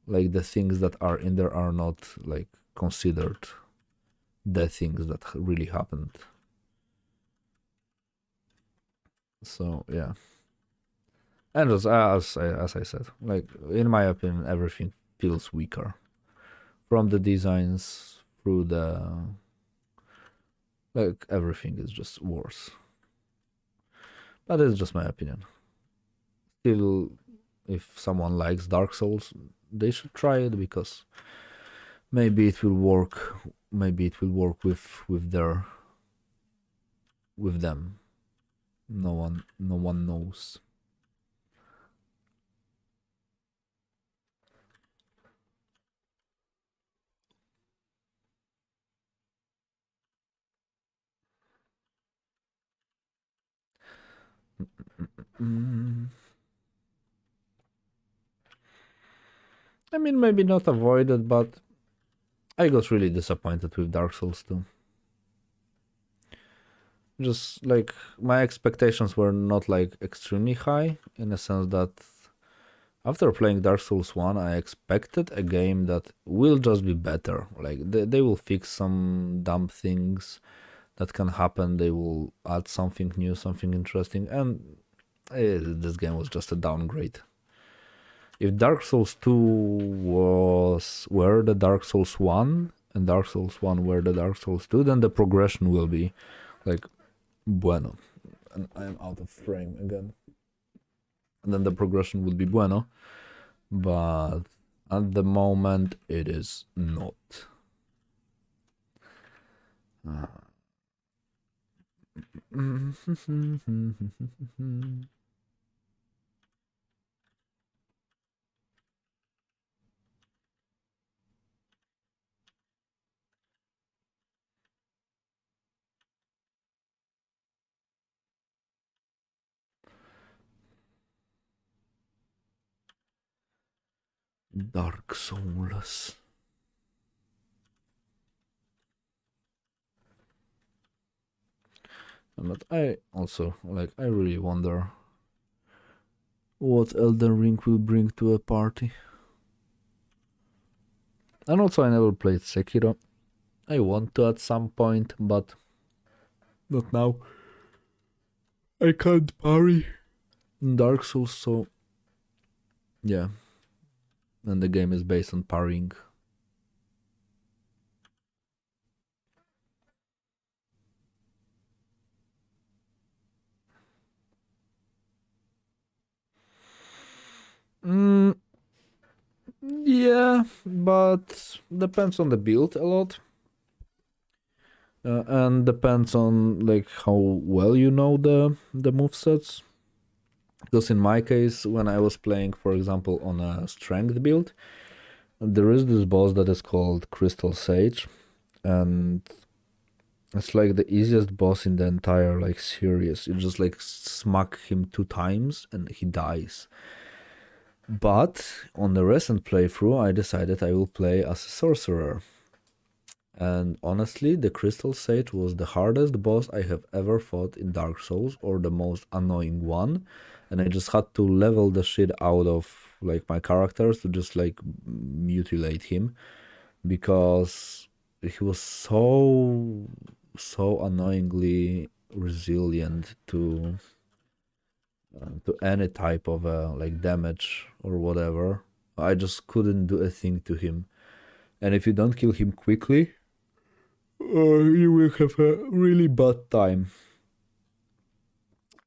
like, the things that are in there are not, like, considered the things that really happened. So yeah. And as I said, like, in my opinion, everything feels weaker, from the designs through the, like, everything is just worse. But it's just my opinion. Still, if someone likes Dark Souls, they should try it, because maybe it will work. Maybe it will work with them. No one knows. Mm. I mean, maybe not avoided, but I got really disappointed with Dark Souls 2. Just, like, my expectations were not, like, extremely high, in a sense that after playing Dark Souls 1, I expected a game that will just be better. Like, they will fix some dumb things that can happen, they will add something new, something interesting, and this game was just a downgrade. If Dark Souls 2 were the Dark Souls 1, and Dark Souls 1 were the Dark Souls 2, then the progression will be, like, bueno. And I'm out of frame again. And then the progression would be bueno. But at the moment, it is not. Dark Souls. But I also, like, I really wonder what Elden Ring will bring to a party. And also, I never played Sekiro. I want to at some point, but not now. I can't parry Dark Souls, so yeah. And the game is based on parrying. Yeah, but depends on the build a lot. And depends on, like, how well you know the movesets. Because in my case, when I was playing, for example, on a strength build, there is this boss that is called Crystal Sage, and it's like the easiest boss in the entire, like, series. You just, like, smack him 2 times and he dies. But on the recent playthrough, I decided I will play as a sorcerer. And honestly, the Crystal Sage was the hardest boss I have ever fought in Dark Souls, or the most annoying one. And I just had to level the shit out of, like, my characters to just, like, mutilate him, because he was so annoyingly resilient to any type of like damage or whatever. I just couldn't do a thing to him. And if you don't kill him quickly, you will have a really bad time.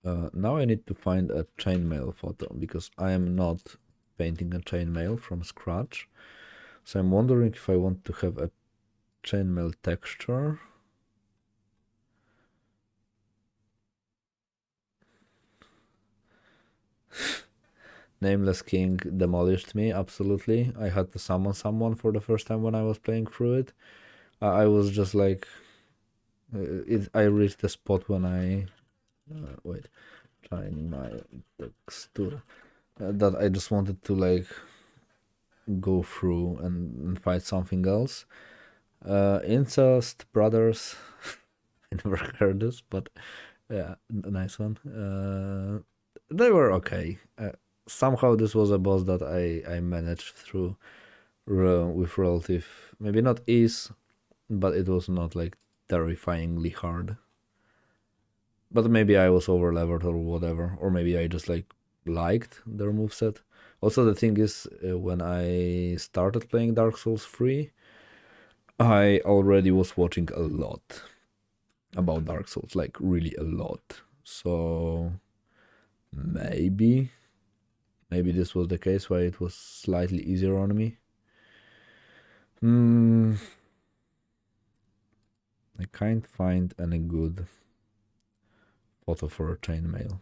Now I need to find a chainmail photo because I am not painting a chainmail from scratch. So I'm wondering if I want to have a chainmail texture. Nameless King demolished me, absolutely. I had to summon someone for the first time when I was playing through it. I was just like... I reached the spot when I... wait, trying my texture. That I just wanted to like go through and find something else. Incest Brothers. I never heard this, but yeah, nice one. They were okay. Somehow this was a boss that I managed through with relative, maybe not ease, but it was not like terrifyingly hard. But maybe I was over leveled or whatever, or maybe I just like liked their moveset. Also, the thing is, when I started playing Dark Souls 3, I already was watching a lot about Dark Souls, like really a lot. So maybe this was the case why it was slightly easier on me. I can't find any good photo for a chainmail.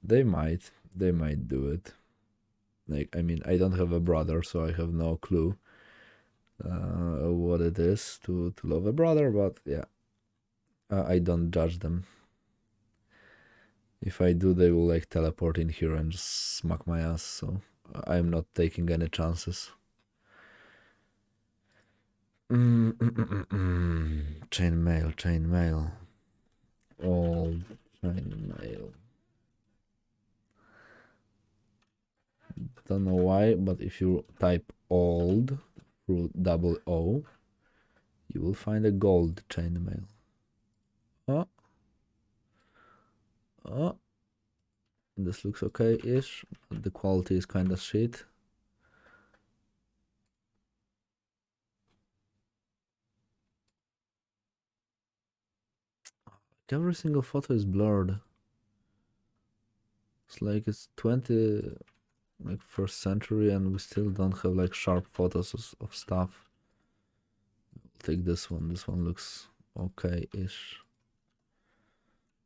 They might do it. Like, I mean, I don't have a brother, so I have no clue what it is to love a brother, but yeah, I don't judge them. If I do, they will like teleport in here and just smack my ass, so I'm not taking any chances. Chainmail. Old chainmail. Don't know why, but if you type old through double O, you will find a gold chainmail. Oh, this looks okay-ish, but the quality is kind of shit. Every single photo is blurred. It's like it's 20, like first century, and we still don't have like sharp photos of stuff. I'll take this one. This one looks okay-ish.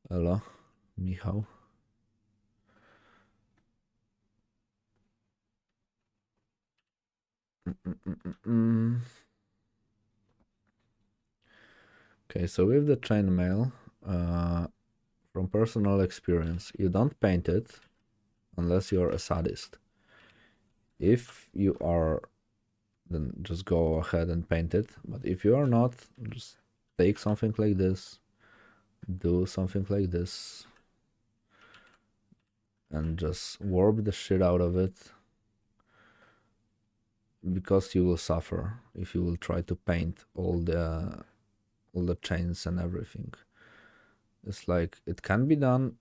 Hello, Michał. Okay, so with the chainmail, from personal experience, you don't paint it unless you're a sadist. If you are, then just go ahead and paint it. But if you are not, just take something like this, do something like this, and just warp the shit out of it, because you will suffer if you will try to paint all the chains and everything. It's like, it can be done,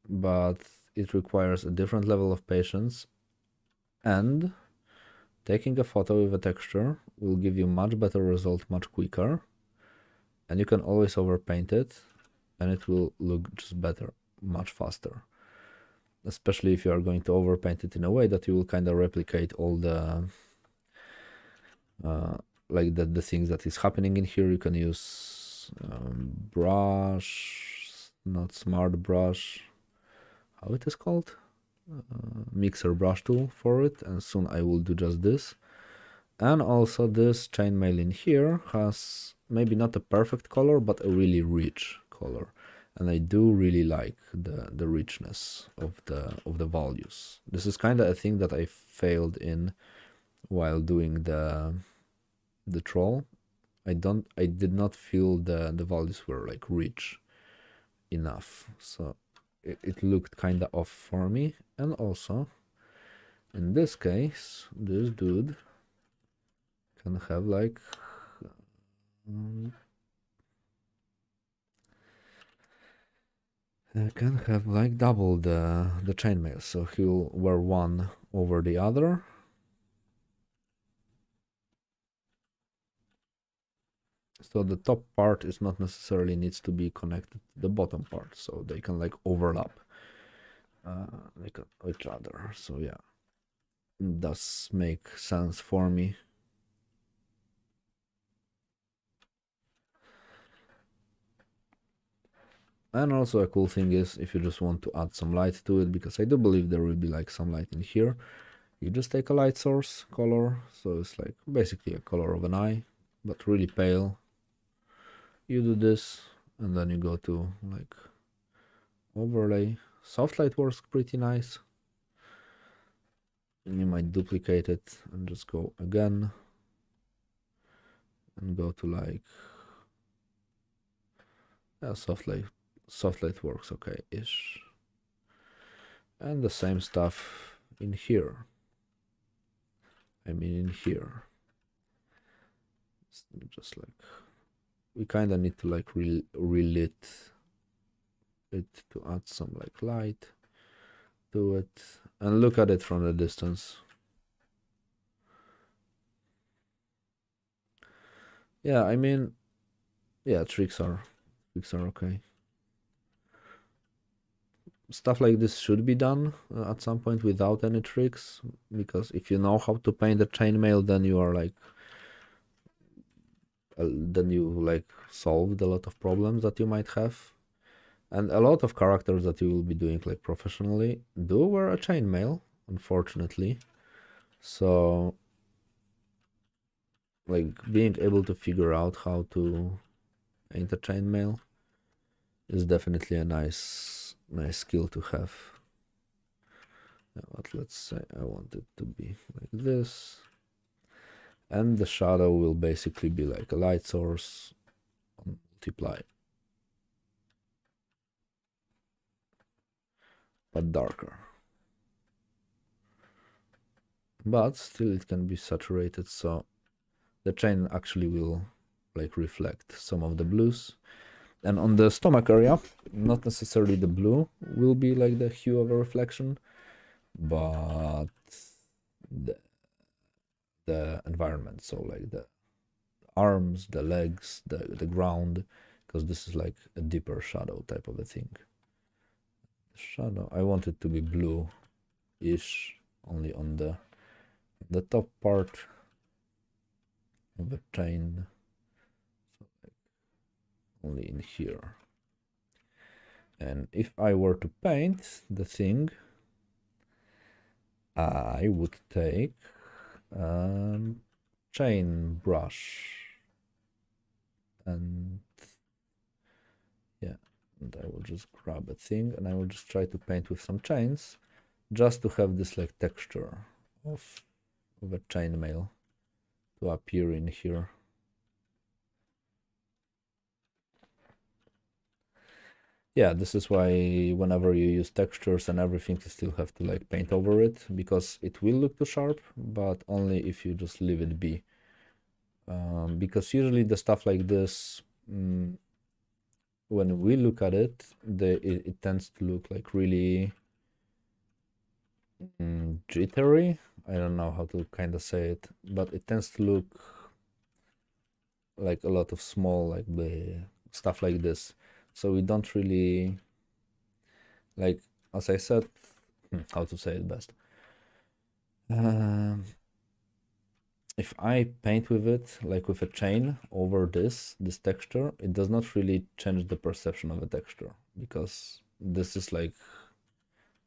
but it requires a different level of patience, and taking a photo with a texture will give you much better result much quicker, and you can always overpaint it and it will look just better much faster, especially if you are going to overpaint it in a way that you will kind of replicate all the like the things that is happening in here. You can use brush, not smart brush, how it is called, mixer brush tool for it, and soon I will do just this. And also this chainmail in here has maybe not a perfect color, but a really rich color, and I do really like the richness of the values. This is kind of a thing that I failed in while doing the troll. I did not feel the values were like rich enough. So it looked kind of off for me. And also, in this case, this dude can have like double the chainmail, so he'll wear one over the other. So the top part is not necessarily needs to be connected to the bottom part, so they can like overlap like each other. So yeah, it does make sense for me. And also a cool thing is if you just want to add some light to it, because I do believe there will be like some light in here, you just take a light source color, so it's like basically a color of an eye, but really pale. You do this, and then you go to like overlay. Soft light works pretty nice. And you might duplicate it and just go again and go to like, yeah, soft light works okay-ish. And the same stuff in here. I mean in here. It's just like, we kind of need to like relit it to add some like light to it, and look at it from the distance. Yeah, I mean, yeah, tricks are okay. Stuff like this should be done at some point without any tricks, because if you know how to paint a chainmail, then you are like then you like solved a lot of problems that you might have. And a lot of characters that you will be doing like professionally do wear a chainmail, unfortunately. So like being able to figure out how to paint a chainmail is definitely a nice skill to have. But let's say I want it to be like this, and the shadow will basically be like a light source on multiply, but darker. But still it can be saturated, so the chain actually will like reflect some of the blues. And on the stomach area, not necessarily the blue will be like the hue of a reflection, but the environment, so like the arms, the legs, the ground, because this is like a deeper shadow type of a thing. Shadow, I want it to be blue-ish, only on the top part of the chain, so like only in here. And if I were to paint the thing, I would take chain brush, and yeah, and I will just grab a thing and I will just try to paint with some chains, just to have this like texture of a chainmail to appear in here. Yeah, this is why whenever you use textures and everything, you still have to like paint over it, because it will look too sharp, but only if you just leave it be. Because usually the stuff like this, when we look at it, it tends to look like really jittery. I don't know how to kind of say it, but it tends to look like a lot of small like the stuff like this. So we don't really like, as I said, how to say it best. If I paint with it, like with a chain over this texture, it does not really change the perception of a texture, because this is like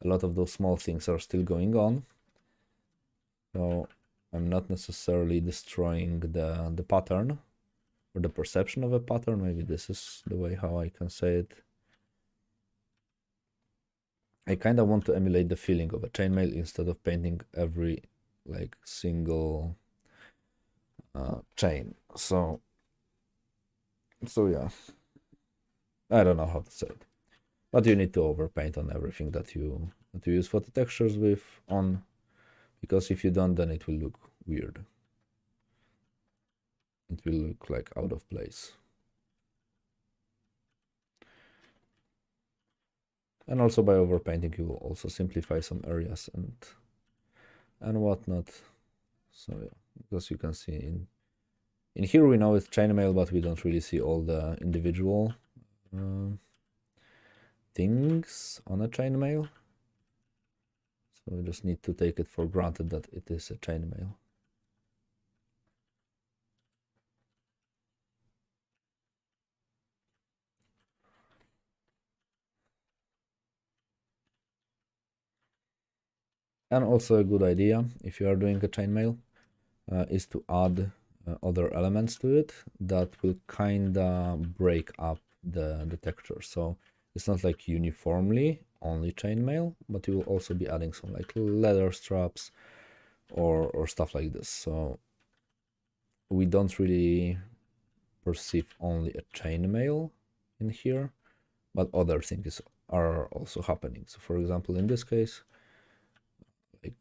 a lot of those small things are still going on. So I'm not necessarily destroying the pattern or the perception of a pattern. Maybe this is the way how I can say it. I kind of want to emulate the feeling of a chainmail instead of painting every like single chain. So yeah, I don't know how to say it. But you need to overpaint on everything that you use photo textures with on, because if you don't, then it will look weird. It will look like out of place. And also by overpainting, you will also simplify some areas and whatnot. So yeah, because you can see in here we know it's chainmail, but we don't really see all the individual things on a chainmail. So we just need to take it for granted that it is a chainmail. And also a good idea, if you are doing a chainmail, is to add other elements to it that will kinda break up the texture. So it's not like uniformly only chainmail, but you will also be adding some like leather straps or stuff like this. So we don't really perceive only a chainmail in here, but other things are also happening. So for example, in this case, like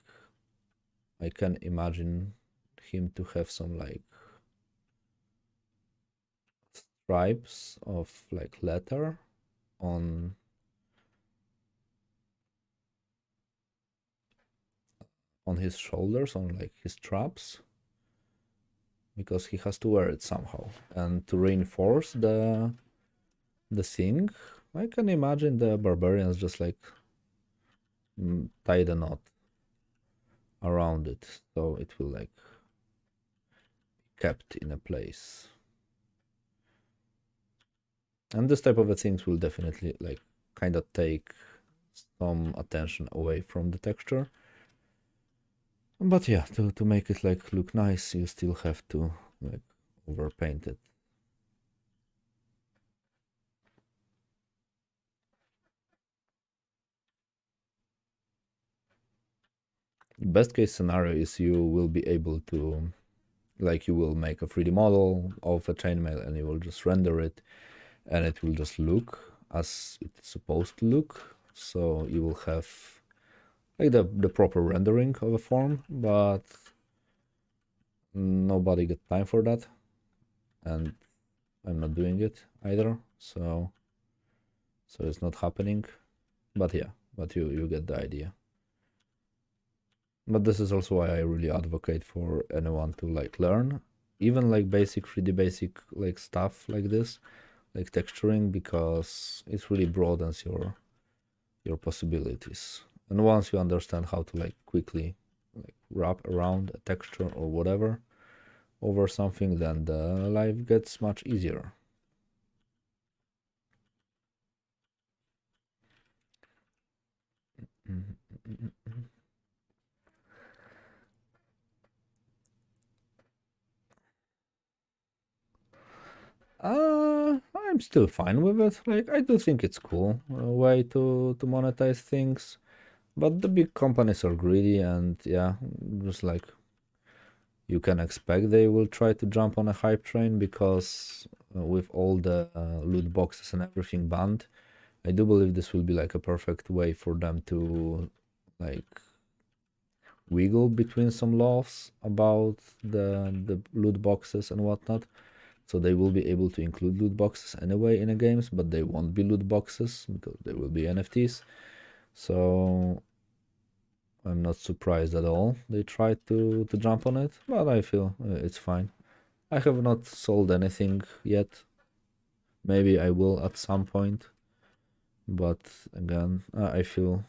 I can imagine him to have some like stripes of like leather on his shoulders, on like his straps, because he has to wear it somehow. And to reinforce the thing, I can imagine the barbarians just like tie the knot around it, so it will like be kept in a place. And this type of things will definitely like kind of take some attention away from the texture. But yeah, to make it like look nice, you still have to like overpaint it. Best case scenario is you will be able to, like, you will make a 3D model of a chainmail and you will just render it, and it will just look as it's supposed to look. So you will have like the proper rendering of a form, but nobody got time for that, and I'm not doing it either. So it's not happening. But yeah, but you get the idea. But this is also why I really advocate for anyone to like learn even like basic 3D basic like stuff like this, like texturing, because it really broadens your possibilities. And once you understand how to like quickly like wrap around a texture or whatever over something, then the life gets much easier. I'm still fine with it. Like, I do think it's cool way to monetize things, but the big companies are greedy, and yeah, just like you can expect, they will try to jump on a hype train, because with all the loot boxes and everything banned, I do believe this will be like a perfect way for them to like wiggle between some laws about the loot boxes and whatnot. So they will be able to include loot boxes anyway in the games, but they won't be loot boxes because they will be NFTs. So I'm not surprised at all they tried to jump on it, but I feel it's fine. I have not sold anything yet. Maybe I will at some point, but again, I feel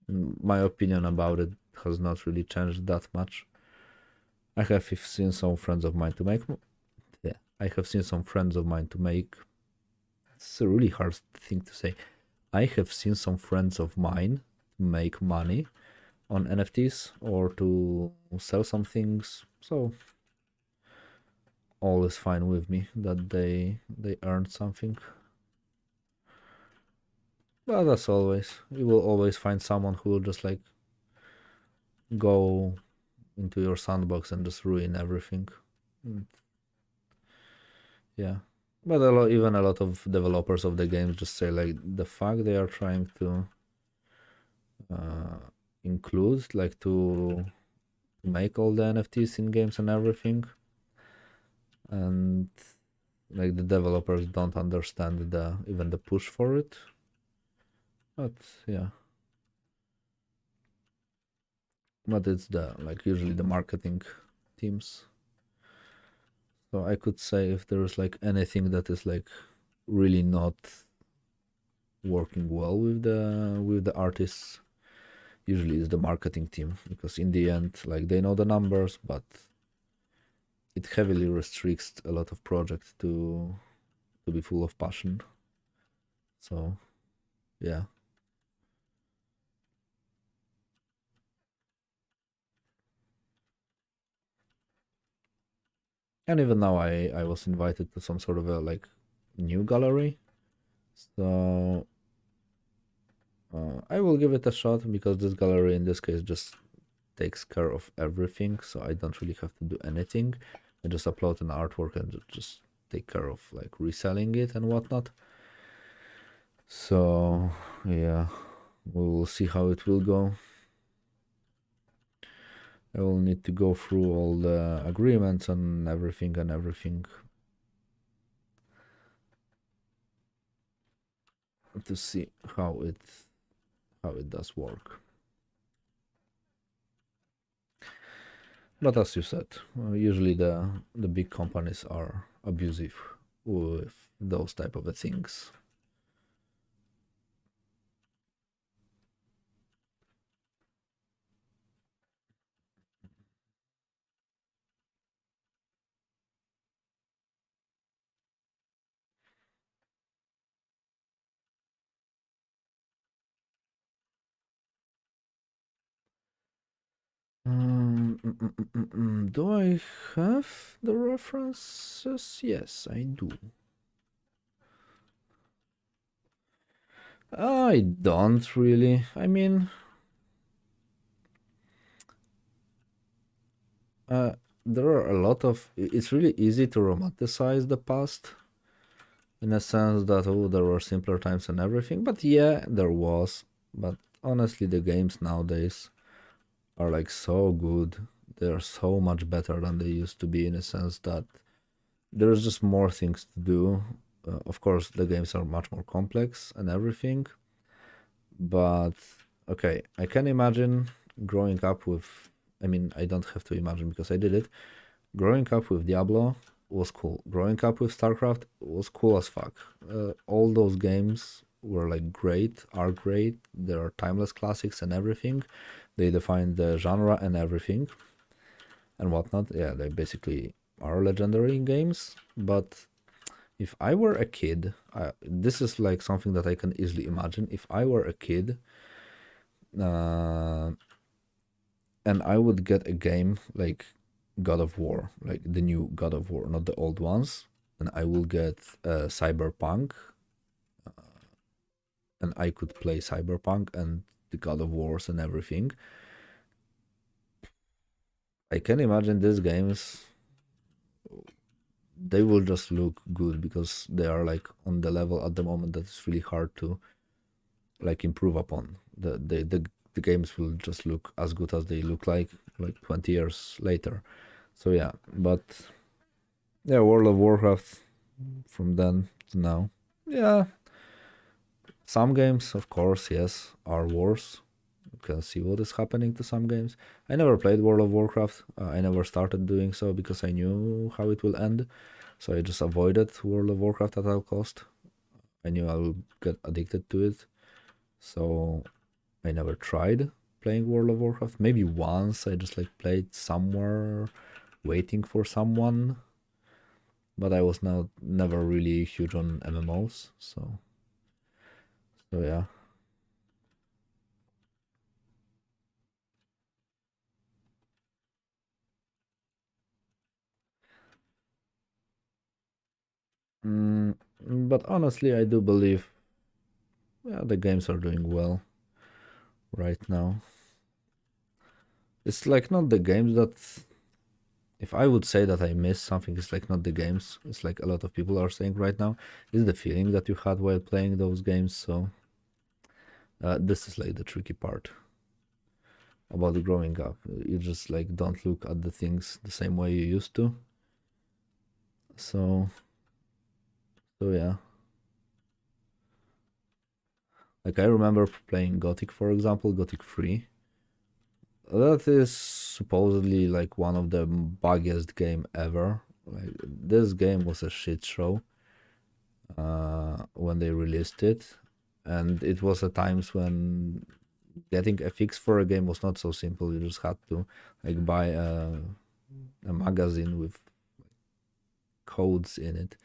my opinion about it has not really changed that much. I have seen some friends of mine to make. Yeah, I have seen some friends of mine to make. It's a really hard thing to say. I have seen some friends of mine make money on NFTs or to sell some things. So all is fine with me that they earned something. But as always, you will always find someone who will just like go into your sandbox and just ruin everything. And yeah, But even a lot of developers of the games just say like the fact they are trying to uh, include, like to make all the NFTs in games and everything, and like the developers don't understand even the push for it. But yeah, but it's like usually the marketing teams. So I could say if there's like anything that is like really not working well with the artists, usually it's the marketing team, because in the end, like they know the numbers, but it heavily restricts a lot of projects to be full of passion. So yeah. And even now I was invited to some sort of a like new gallery. So I will give it a shot, because this gallery in this case just takes care of everything, so I don't really have to do anything. I just upload an artwork and just take care of like reselling it and whatnot. So yeah, we will see how it will go. I will need to go through all the agreements and everything to see how it does work. But as you said, usually the big companies are abusive with those type of things. Do I have the references? Yes, I do. I don't really. I mean, there are a lot of. It's really easy to romanticize the past, in a sense that, oh, there were simpler times and everything. But yeah, there was. But honestly, the games nowadays are like so good. They're so much better than they used to be, in a sense that there's just more things to do. Of course, the games are much more complex and everything. But okay, I can imagine growing up with. I mean, I don't have to imagine because I did it. Growing up with Diablo was cool. Growing up with StarCraft was cool as fuck. All those games were like great, are great. They are timeless classics and everything. They define the genre and everything and whatnot. Yeah, they basically are legendary games. But if I were a kid, this is like something that I can easily imagine. If I were a kid, uh, and I would get a game like God of War, like the new God of War, not the old ones, and I will get Cyberpunk, and I could play Cyberpunk and the God of Wars and everything. I can imagine these games, they will just look good because they are like on the level at the moment that it's really hard to like improve upon. The games will just look as good as they look like 20 years later. So yeah, but yeah, World of Warcraft from then to now. Yeah, some games, of course, yes, are worse. You can see what is happening to some games. I never played World of Warcraft. I never started doing so because I knew how it will end. So I just avoided World of Warcraft at all cost. I knew I would get addicted to it. So I never tried playing World of Warcraft. Maybe once I just like played somewhere waiting for someone, but I was not never really huge on MMOs. So yeah. Mm, but honestly, I do believe, yeah, the games are doing well right now. It's like not the games that if I would say that I miss something, it's like not the games. It's like a lot of people are saying right now. It's the feeling that you had while playing those games. So this is like the tricky part about growing up. You just like don't look at the things the same way you used to. So yeah. Like I remember playing Gothic, for example, Gothic 3. That is supposedly like one of the buggiest game ever. Like this game was a shit show when they released it, and it was at times when getting a fix for a game was not so simple. You just had to like buy a magazine with codes in it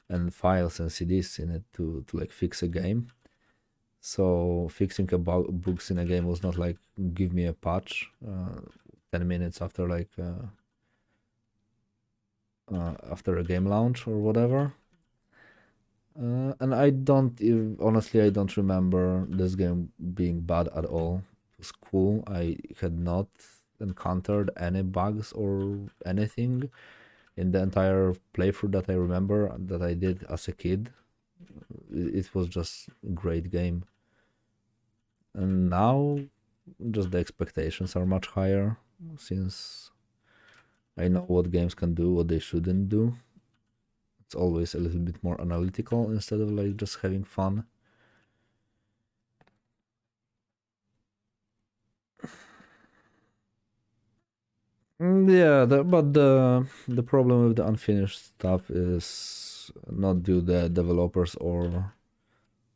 and files and CDs in it to like fix a game. So fixing bugs in a game was not like give me a patch 10 minutes after like after a game launch or whatever. And honestly, I don't remember this game being bad at all. It was cool. I had not encountered any bugs or anything in the entire playthrough that I remember that I did as a kid. It was just a great game. And now, just the expectations are much higher since I know what games can do, what they shouldn't do. It's always a little bit more analytical instead of like just having fun. Yeah, but the problem with the unfinished stuff is not due the developers or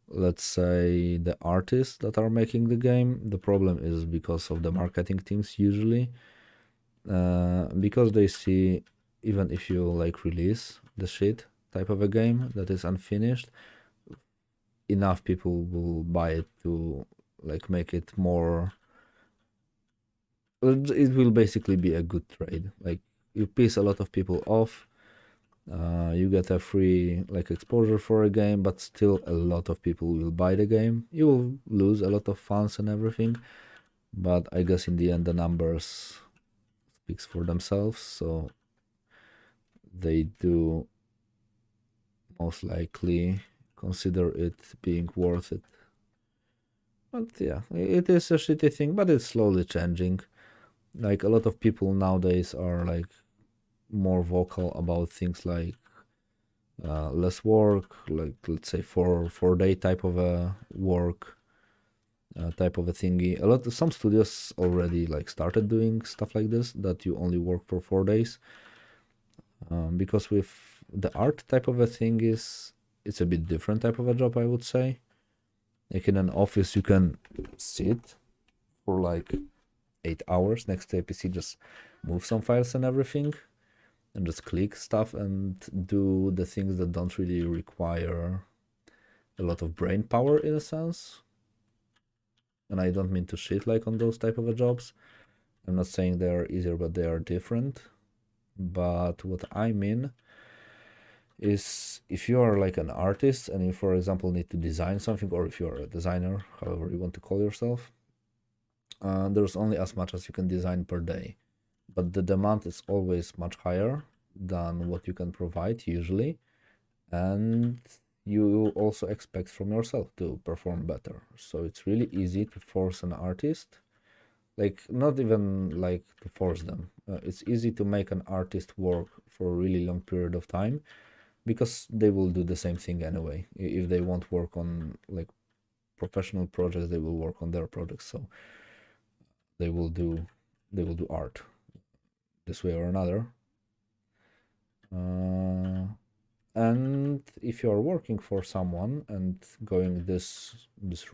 let's say the artists that are making the game. The problem is because of the marketing teams usually, because they see even if you like release the shit type of a game that is unfinished, enough people will buy it to like make it more. It will basically be a good trade. Like you piss a lot of people off. You get a free like exposure for a game, but still a lot of people will buy the game. You will lose a lot of fans and everything, but I guess in the end the numbers speaks for themselves, so they do most likely consider it being worth it. But yeah, it is a shitty thing, but it's slowly changing. Like a lot of people nowadays are like more vocal about things like less work, like let's say 4 day type of a work type of a thingy. Some studios already like started doing stuff like this that you only work for 4 days. Because with the art type of a thing it's a bit different type of a job, I would say. Like in an office you can sit for like 8 hours next to a PC, just move some files and everything, and just click stuff and do the things that don't really require a lot of brain power in a sense. And I don't mean to shit like on those type of a jobs. I'm not saying they are easier, but they are different. But what I mean is if you are like an artist and you, for example, need to design something, or if you're a designer, however you want to call yourself, there's only as much as you can design per day. But the demand is always much higher than what you can provide usually. And you also expect from yourself to perform better. So it's really easy to force an artist, like not even like to force them. It's easy to make an artist work for a really long period of time because they will do the same thing anyway. If they won't work on like professional projects, they will work on their projects. So they will do art this way or another. And if you're working for someone and going this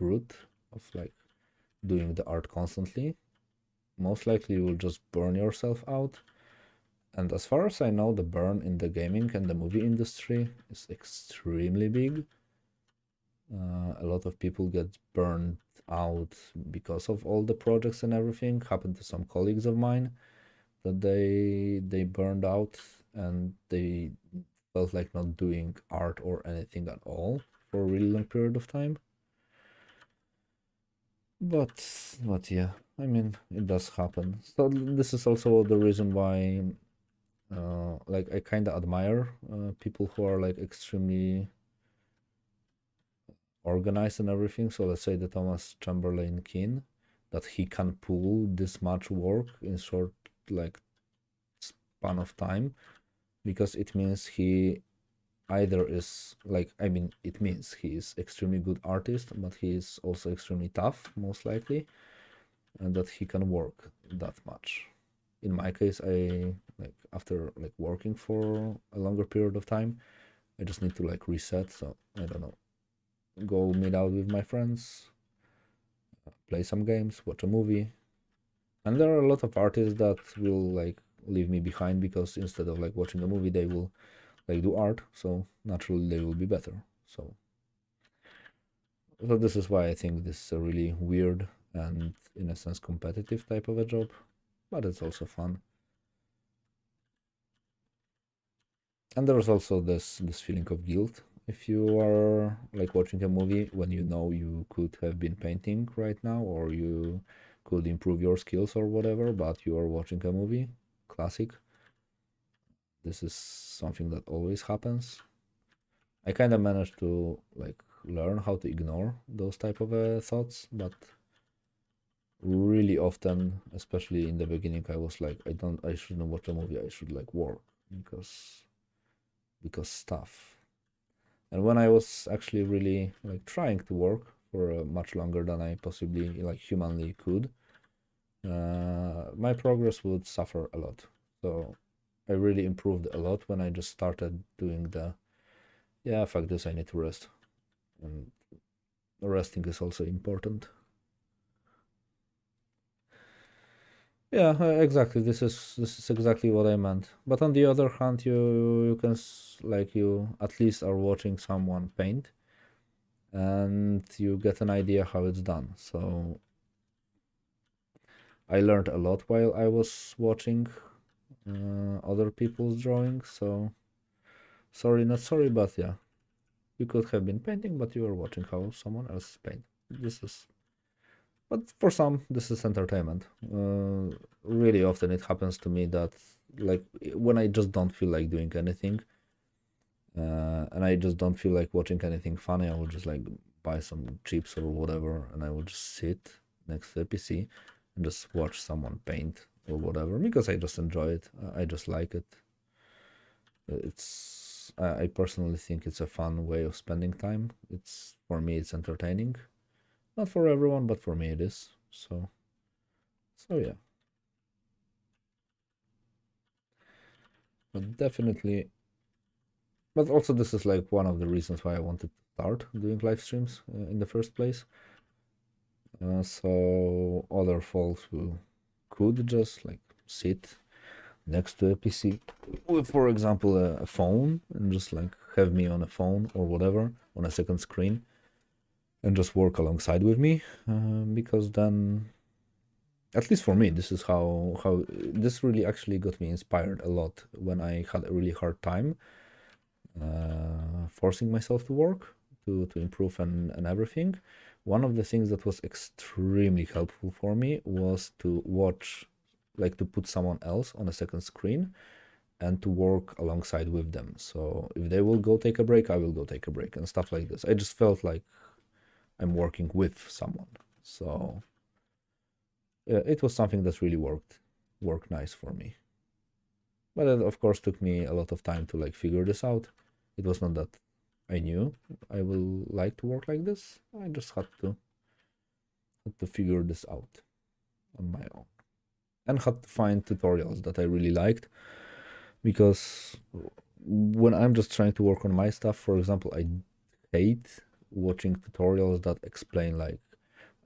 route of like doing the art constantly, most likely you will just burn yourself out. And as far as I know, the burn in the gaming and the movie industry is extremely big. A lot of people get burned out because of all the projects and everything. Happened to some colleagues of mine that they burned out and they felt like not doing art or anything at all for a really long period of time. But yeah, I mean it does happen. So this is also the reason why like I kind of admire people who are like extremely organized and everything. So let's say the Thomas Chamberlain King, that he can pull this much work in short like span of time, because it means he either is like, I mean, it means he is extremely good artist, but he is also extremely tough, most likely, and that he can work that much. In my case, I like after like working for a longer period of time, I just need to like reset. So I don't know, go meet out with my friends, play some games, watch a movie. And there are a lot of artists that will like leave me behind, because instead of like watching a movie, they will like do art. So naturally they will be better. So this is why I think this is a really weird and in a sense competitive type of a job, but it's also fun. And there's also this feeling of guilt if you are like watching a movie when you know you could have been painting right now, or you could improve your skills or whatever, but you are watching a movie. Classic. This is something that always happens. I kind of managed to like learn how to ignore those type of thoughts, but really often, especially in the beginning, I was like, I shouldn't watch a movie, I should like work, because stuff. And when I was actually really like trying to work for much longer than I possibly like humanly could, my progress would suffer a lot. So I really improved a lot when I just started doing yeah, fuck this, I need to rest. And resting is also important. Yeah, exactly. This is exactly what I meant. But on the other hand, you can like you at least are watching someone paint, and you get an idea how it's done. So I learned a lot while I was watching other people's drawings. So sorry, not sorry, but yeah, you could have been painting, but you were watching how someone else paint. This is, but for some, this is entertainment. Really often it happens to me that like when I just don't feel like doing anything, and I just don't feel like watching anything funny, I will just like buy some chips or whatever, and I will just sit next to the PC and just watch someone paint or whatever, because I just enjoy it. I just like it. I personally think it's a fun way of spending time. It's for me, it's entertaining. Not for everyone, but for me it is. So yeah. But definitely, but also this is like one of the reasons why I wanted to start doing live streams in the first place. So other folks who could just like sit next to a PC with, for example, a phone, and just like have me on a phone or whatever on a second screen, and just work alongside with me, because then, at least for me, this is how this really actually got me inspired a lot when I had a really hard time forcing myself to work to improve and everything. One of the things that was extremely helpful for me was to watch, like to put someone else on a second screen and to work alongside with them. So if they will go take a break, I will go take a break and stuff like this. I just felt like I'm working with someone. So it was something that really worked nice for me. But it of course took me a lot of time to like figure this out. It was not that I knew I will like to work like this. I just had to figure this out on my own, and had to find tutorials that I really liked, because when I'm just trying to work on my stuff, for example, I hate watching tutorials that explain like,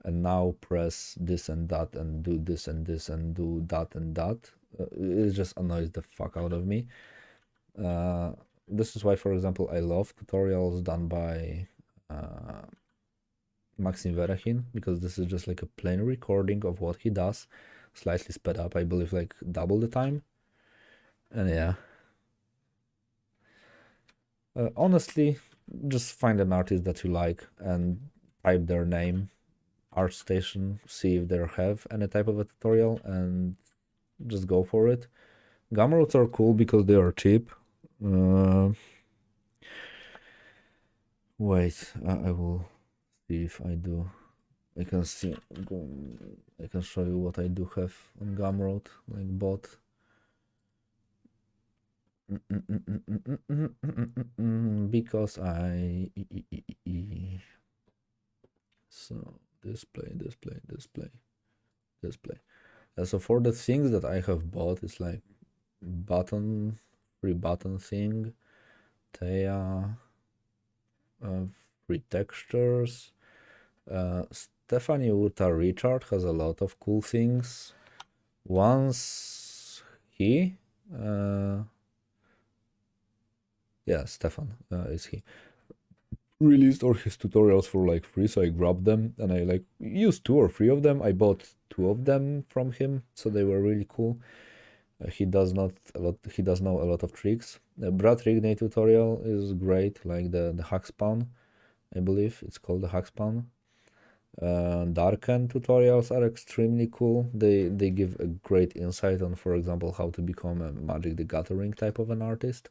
and now press this and that and do this and this and do that and that. It just annoys the fuck out of me. This is why, for example, I love tutorials done by Maxim Verachin, because this is just like a plain recording of what he does, slightly sped up, I believe, like double the time. And yeah, honestly, just find an artist that you like and type their name, ArtStation, see if they have any type of a tutorial, and just go for it. Gumroads are cool because they are cheap. Wait, I will see if I do. I can see. I can show you what I do have on Gumroad, like bot. Because so display. So for the things that I have bought, it's like free button thing, Taya, free textures. Stephanie Uta Richard has a lot of cool things. Once he, Stefan is he, released all his tutorials for like free, so I grabbed them and I like used 2 or 3 of them. I bought 2 of them from him, so they were really cool. He does know a lot of tricks. The Brad Rigney tutorial is great, like the hack spawn, I believe it's called the hack spawn. Darken tutorials are extremely cool. They give a great insight on, for example, how to become a Magic the Gathering type of an artist.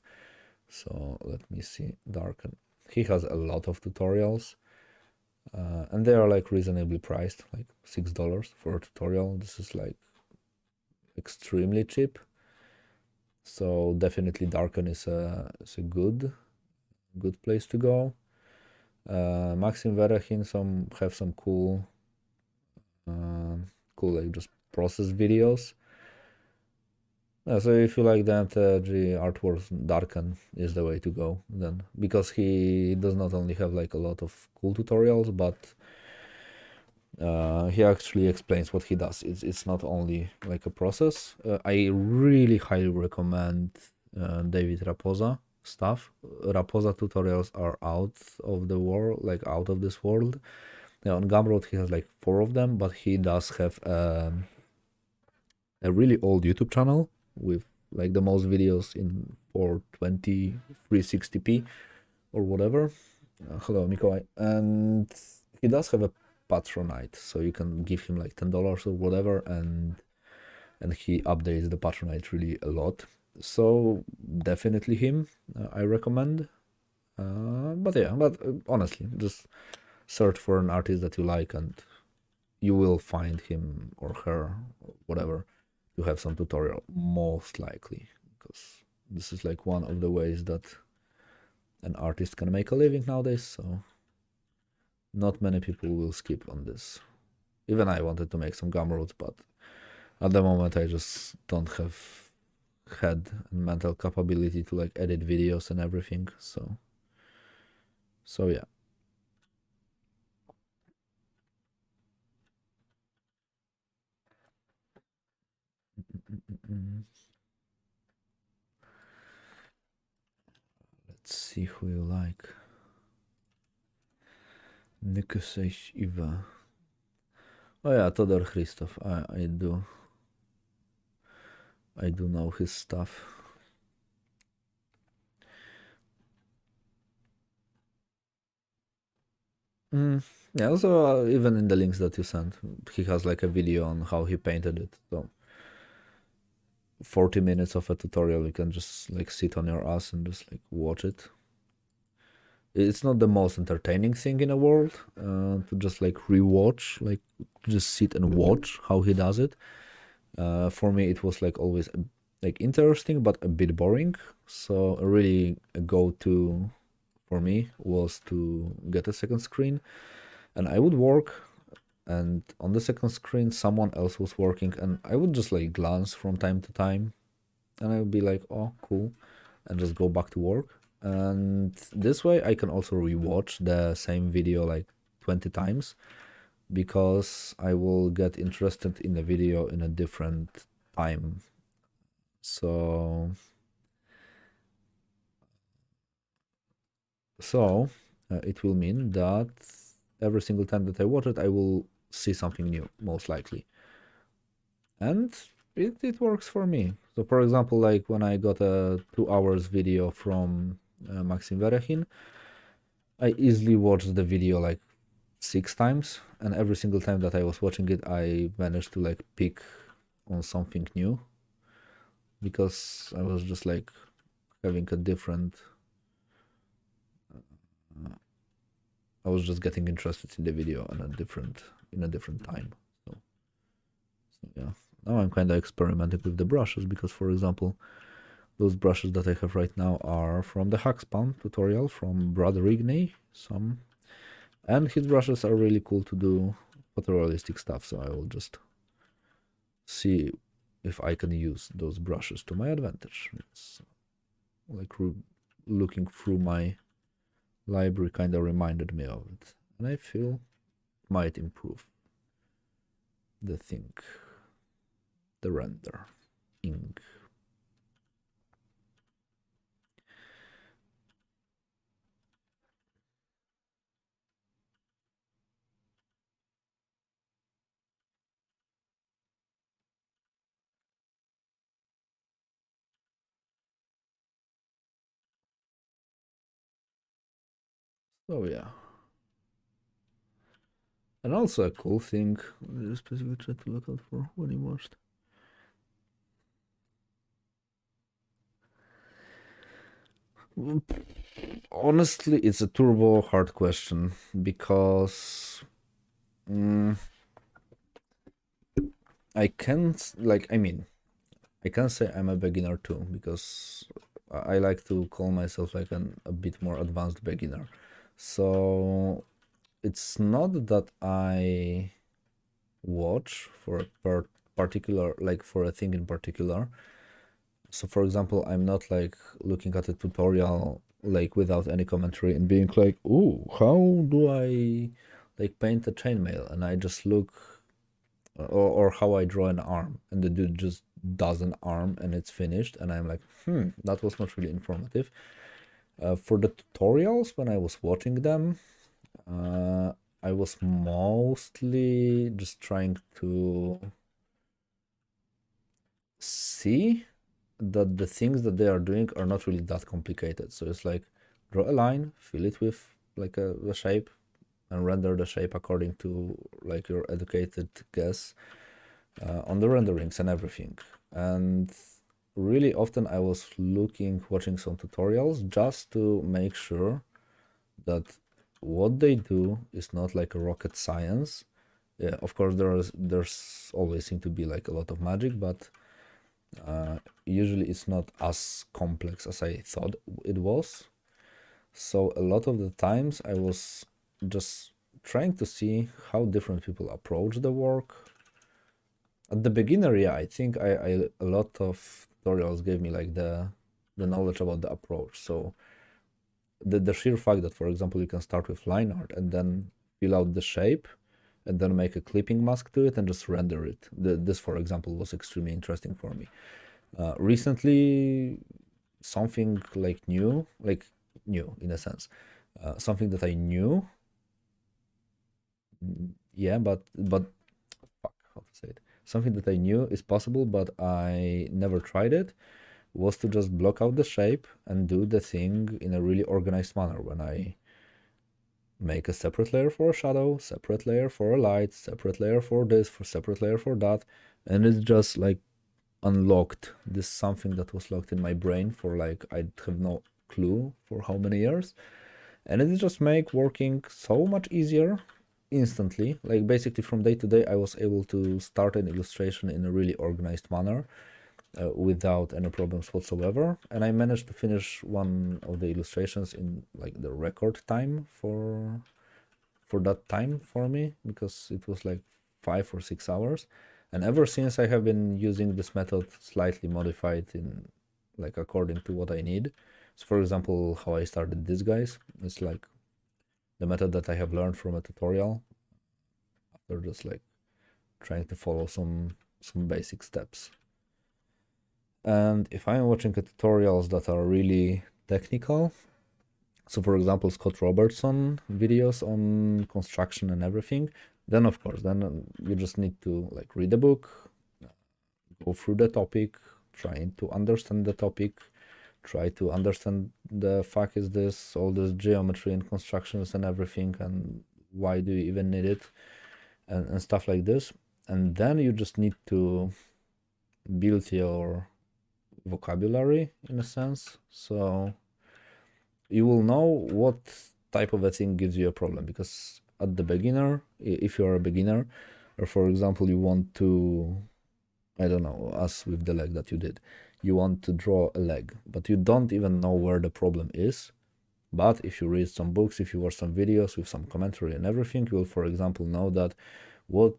So let me see, Darken. He has a lot of tutorials, and they are like reasonably priced, like $6 for a tutorial. This is like extremely cheap. So definitely Darken is a good place to go. Maxim Verachin have some cool like just process videos. So if you like the MTG artworks, Darken is the way to go then, because he does not only have like a lot of cool tutorials, but he actually explains what he does. It's not only like a process. I really highly recommend David Raposa stuff. Raposa tutorials are out of the world, like out of this world. On Gumroad he has like 4 of them, but he does have a really old YouTube channel with like the most videos in 420 360p or whatever. Hello, Mikołaj. And he does have a Patronite, so you can give him like $10 or whatever, and he updates the Patronite really a lot. So definitely him, I recommend. But honestly, just search for an artist that you like, and you will find him or her, or whatever, to have some tutorial, most likely, because this is like one of the ways that an artist can make a living nowadays, so not many people will skip on this. Even I wanted to make some Gumroads, but at the moment I just don't have head and mental capability to like edit videos and everything, so yeah. Let's see who you like. Nikosej Iva. Oh yeah, Todor Christoph. I do know his stuff. Yeah, also even in the links that you sent, he has like a video on how he painted it. So 40 minutes of a tutorial, you can just like sit on your ass and just like watch it. It's not the most entertaining thing in the world to just like rewatch, like just sit and watch how he does it. For me, it was like always like interesting, but a bit boring. So really a go-to for me was to get a second screen, and I would work, and on the second screen someone else was working, and I would just like glance from time to time, and I would be like, oh cool, and just go back to work. And this way I can also rewatch the same video like 20 times, because I will get interested in the video in a different time. So it will mean that every single time that I watch it, I will see something new, most likely. And it works for me. So for example, like when I got a 2 hours video from Maxim Verachin, I easily watched the video like 6 times, and every single time that I was watching it, I managed to like pick on something new. because I was just like having a different. I was just getting interested in the video in a different time. So yeah, now I'm kind of experimenting with the brushes because, for example, those brushes that I have right now are from the Hackspawn tutorial from Brad Rigney, and his brushes are really cool to do photorealistic stuff. So I will just see if I can use those brushes to my advantage. It's like looking through my library kind of reminded me of it, and I feel it might improve the thing, the render ink. So yeah. And also a cool thing, specifically try to look out for when you watched. Honestly, it's a turbo hard question because I can't I can say I'm a beginner too because I like to call myself like a bit more advanced beginner. So it's not that I watch for a particular like for a thing in particular. So for example, I'm not like looking at a tutorial like without any commentary and being like, "Oh, how do I like paint a chainmail?" And I just look, or how I draw an arm, and the dude just does an arm and it's finished, and I'm like, that was not really informative. For the tutorials, when I was watching them, I was mostly just trying to see that the things that they are doing are not really that complicated. So it's like draw a line, fill it with like a shape, and render the shape according to like your educated guess on the renderings and everything. And really often I was watching some tutorials just to make sure that what they do is not like a rocket science. Yeah, of course there's always seem to be like a lot of magic, but usually it's not as complex as I thought it was. So a lot of the times I was just trying to see how different people approach the work. At the beginner, yeah, I think I a lot of tutorials gave me like the knowledge about the approach. So the sheer fact that, for example, you can start with line art and then fill out the shape and then make a clipping mask to it and just render it. This, for example, was extremely interesting for me. Recently, something like new in a sense, something that I knew, yeah, but fuck, how to say it? Something that I knew is possible, but I never tried it, was to just block out the shape and do the thing in a really organized manner. When I make a separate layer for a shadow, separate layer for a light, separate layer for this, for separate layer for that, and it's just like unlocked this something that was locked in my brain for like I have no clue for how many years, and it just make working so much easier instantly. Like basically from day to day I was able to start an illustration in a really organized manner without any problems whatsoever, and I managed to finish one of the illustrations in like the record time for that time for me, because it was like 5 or 6 hours. And ever since I have been using this method slightly modified in like according to what I need. So for example, how I started these guys, it's like the method that I have learned from a tutorial after just like trying to follow some basic steps. And if I'm watching tutorials that are really technical, so for example, Scott Robertson videos on construction and everything, then of course, then you just need to like read a book, go through the topic, trying to understand the topic, try to understand the fuck is this, all this geometry and constructions and everything, and why do you even need it, and stuff like this. And then you just need to build your vocabulary in a sense, so you will know what type of a thing gives you a problem. Because at the beginner, if you're a beginner, or for example you want to, I don't know, as with the leg that you did, you want to draw a leg, but you don't even know where the problem is. But if you read some books, if you watch some videos with some commentary and everything, you will, for example, know that what,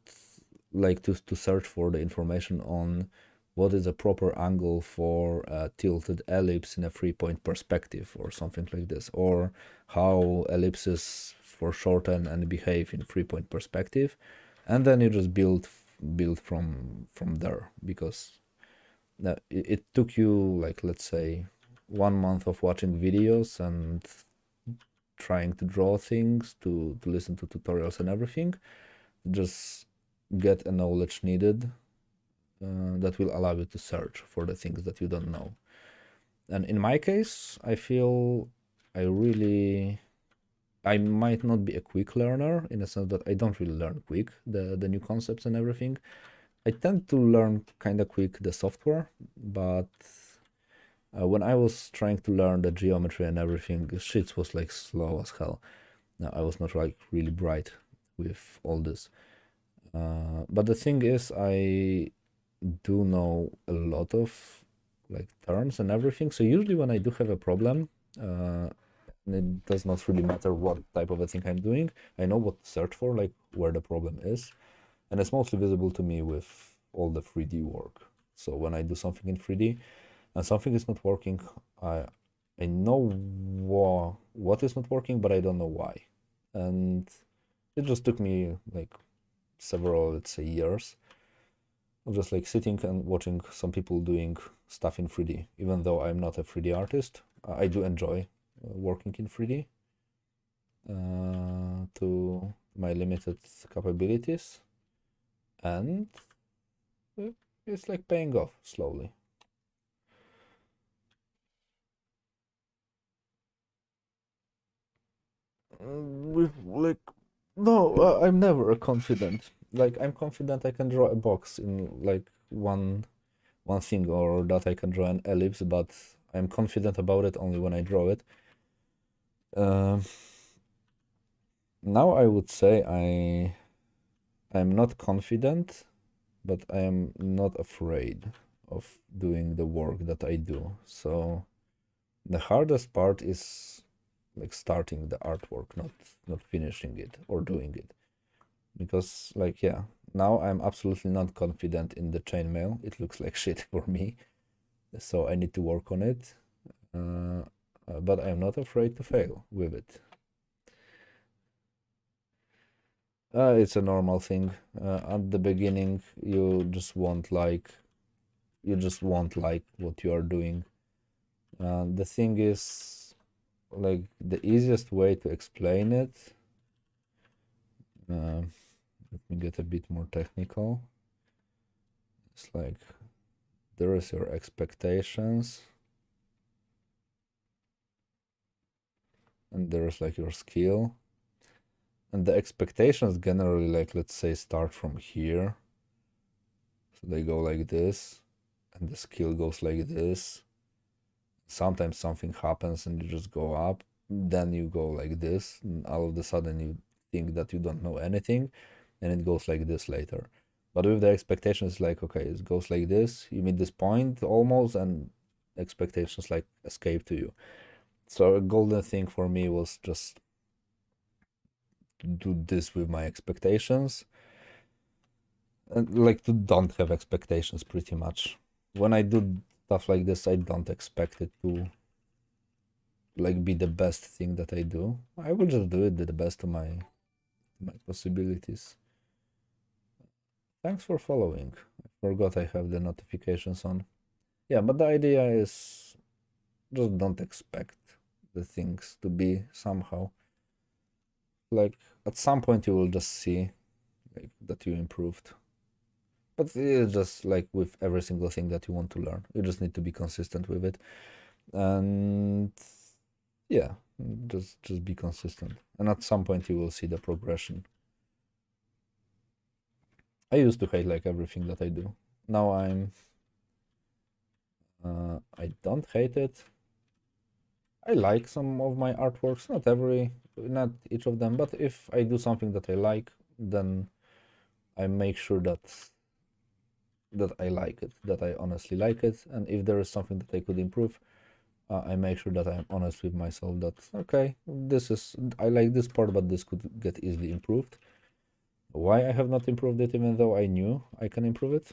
like to search for the information on what is a proper angle for a tilted ellipse in a 3-point perspective or something like this, or how ellipses foreshorten and behave in 3-point perspective, and then you just build from there. Because it took you, like, let's say 1 month of watching videos and trying to draw things, to listen to tutorials and everything, just get a knowledge needed that will allow you to search for the things that you don't know. And in my case, I feel I might not be a quick learner, in a sense that I don't really learn quick the new concepts and everything. I tend to learn kind of quick the software, but when I was trying to learn the geometry and everything, shit was like slow as hell. I was not like really bright with all this. But the thing is, I do know a lot of like terms and everything. So usually when I do have a problem, and it does not really matter what type of a thing I'm doing, I know what to search for, like where the problem is. And it's mostly visible to me with all the 3D work. So when I do something in 3D and something is not working, I know what is not working, but I don't know why. And it just took me like several, let's say, years of just like sitting and watching some people doing stuff in 3D. Even though I'm not a 3D artist, I do enjoy working in 3D to my limited capabilities, and it's like paying off slowly. With like, no, I'm never confident. Like, I'm confident I can draw a box in like one thing, or that I can draw an ellipse, but I'm confident about it only when I draw it. Now I would say I'm not confident, but I am not afraid of doing the work that I do. So the hardest part is like starting the artwork, not finishing it or doing it. Because like, yeah, now I'm absolutely not confident in the chainmail. It looks like shit for me, so I need to work on it. But I'm not afraid to fail with it. It's a normal thing. At the beginning, you just won't like what you are doing. The thing is, like, the easiest way to explain it, let me get a bit more technical. It's like, there is your expectations, and there's like your skill. And the expectations generally, like, let's say, start from here. So they go like this, and the skill goes like this. Sometimes something happens and you just go up, then you go like this, and all of a sudden you think that you don't know anything, and it goes like this later. But with the expectations, like, okay, it goes like this, you meet this point almost, and expectations like escape to you. So a golden thing for me was just to do this with my expectations, and like to don't have expectations pretty much. When I do stuff like this, I don't expect it to like be the best thing that I do. I will just do it to the best of my possibilities. Thanks for following. I forgot I have the notifications on. Yeah, but the idea is just don't expect the things to be somehow. Like, at some point you will just see like that you improved. But it's just like with every single thing that you want to learn. You just need to be consistent with it. And yeah, just be consistent. And at some point you will see the progression. I used to hate like everything that I do. Now I'm I don't hate it. I like some of my artworks, not each of them, but if I do something that I like, then I make sure that I like it, that I honestly like it, and if there is something that I could improve, I make sure that I'm honest with myself that, okay, I like this part, but this could get easily improved. Why I have not improved it even though I knew I can improve it?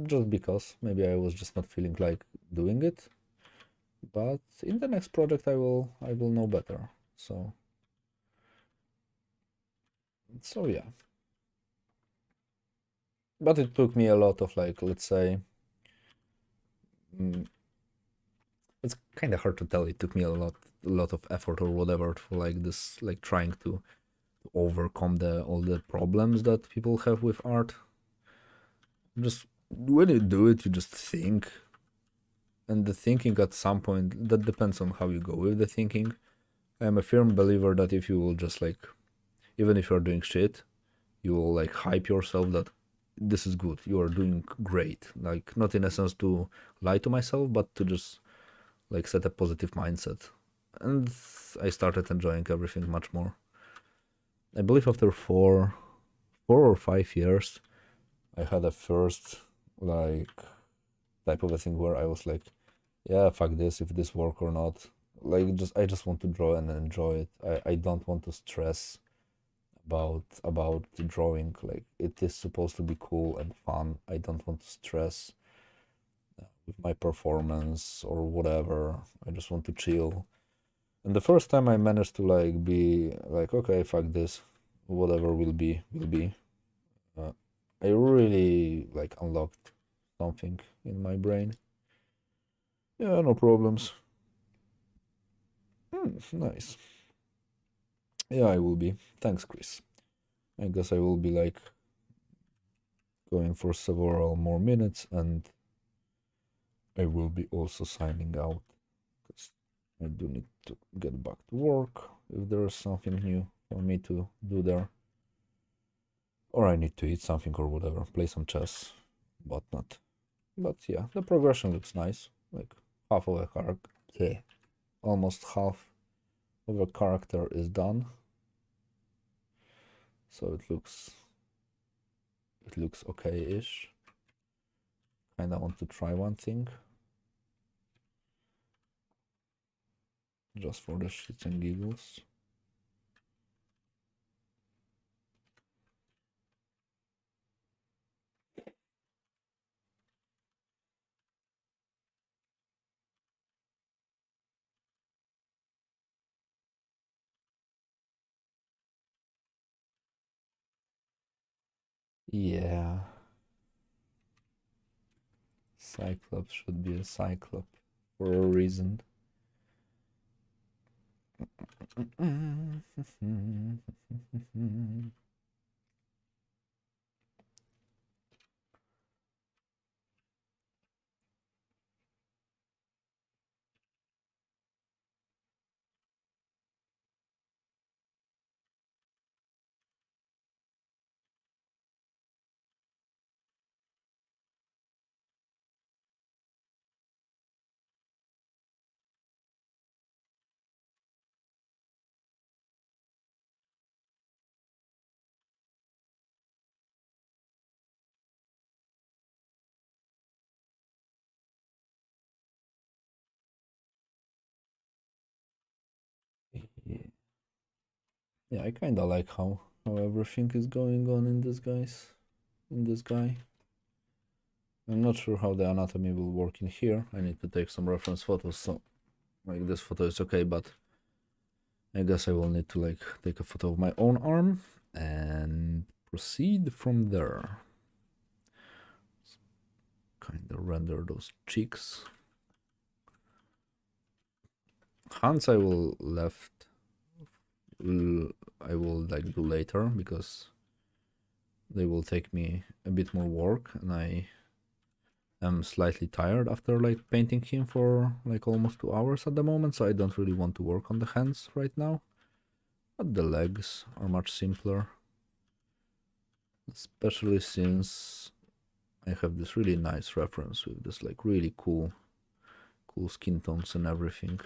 Just because maybe I was just not feeling like doing it. But in the next project I will know better. So yeah. But it took me a lot of, like, let's say, mm, it's kind of hard to tell. It took me a lot of effort or whatever for like this, like trying to overcome all the problems that people have with art. Just when you do it, you just think, and the thinking at some point that depends on how you go with the thinking. I am a firm believer that if you will just like, even if you're doing shit, you will like hype yourself that this is good, you are doing great. Like, not in a sense to lie to myself, but to just like set a positive mindset. And I started enjoying everything much more. I believe after 4 or 5 years, I had a first like type of a thing where I was like, yeah, fuck this, if this work or not. Like, I just want to draw and enjoy it. I don't want to stress about the drawing. Like, it is supposed to be cool and fun. I don't want to stress with my performance or whatever. I just want to chill. And the first time I managed to like be like, okay, fuck this, whatever will be, will be. Uh, I really like unlocked something in my brain. Yeah, no problems. Nice. Yeah, I will be. Thanks, Chris. I guess I will be like going for several more minutes, and I will be also signing out because I do need to get back to work if there is something new for me to do there. Or I need to eat something or whatever, play some chess, whatnot. But yeah, the progression looks nice. Like, half of a character, yeah, almost half of a character is done. So it looks okay-ish. Kinda want to try one thing. Just for the shits and giggles. Yeah. Cyclops should be a cyclop for a reason. Yeah. Yeah, I kinda like how everything is going on in this guy. I'm not sure how the anatomy will work in here. I need to take some reference photos, so like this photo is okay, but I guess I will need to like take a photo of my own arm and proceed from there. Kinda render those cheeks. Hands I will like do later because they will take me a bit more work, and I am slightly tired after like painting him for like almost 2 hours at the moment, so I don't really want to work on the hands right now. But the legs are much simpler, especially since I have this really nice reference with this like really cool cool skin tones and everything.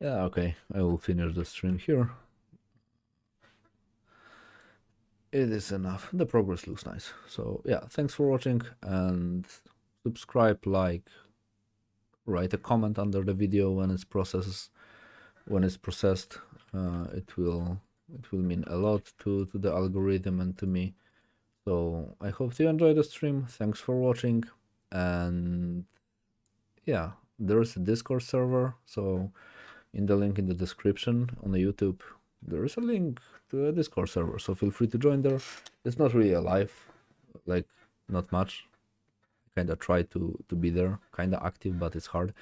Yeah, okay, I will finish the stream here. It is enough. The progress looks nice. So yeah, thanks for watching, and subscribe, like, write a comment under the video when it's processed. It will mean a lot to the algorithm and to me. So I hope you enjoy the stream. Thanks for watching, and yeah, there is a Discord server. So in the link in the description on the YouTube, there is a link to a Discord server. So feel free to join there. It's not really a live, like not much. Kind of try to be there, kind of active, but it's hard.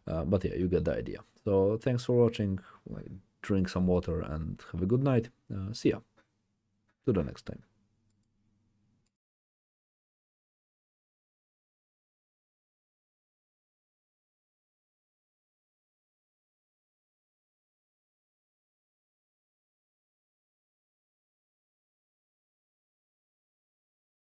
But yeah, you get the idea. So thanks for watching. Like, drink some water and have a good night. See ya. To the next time.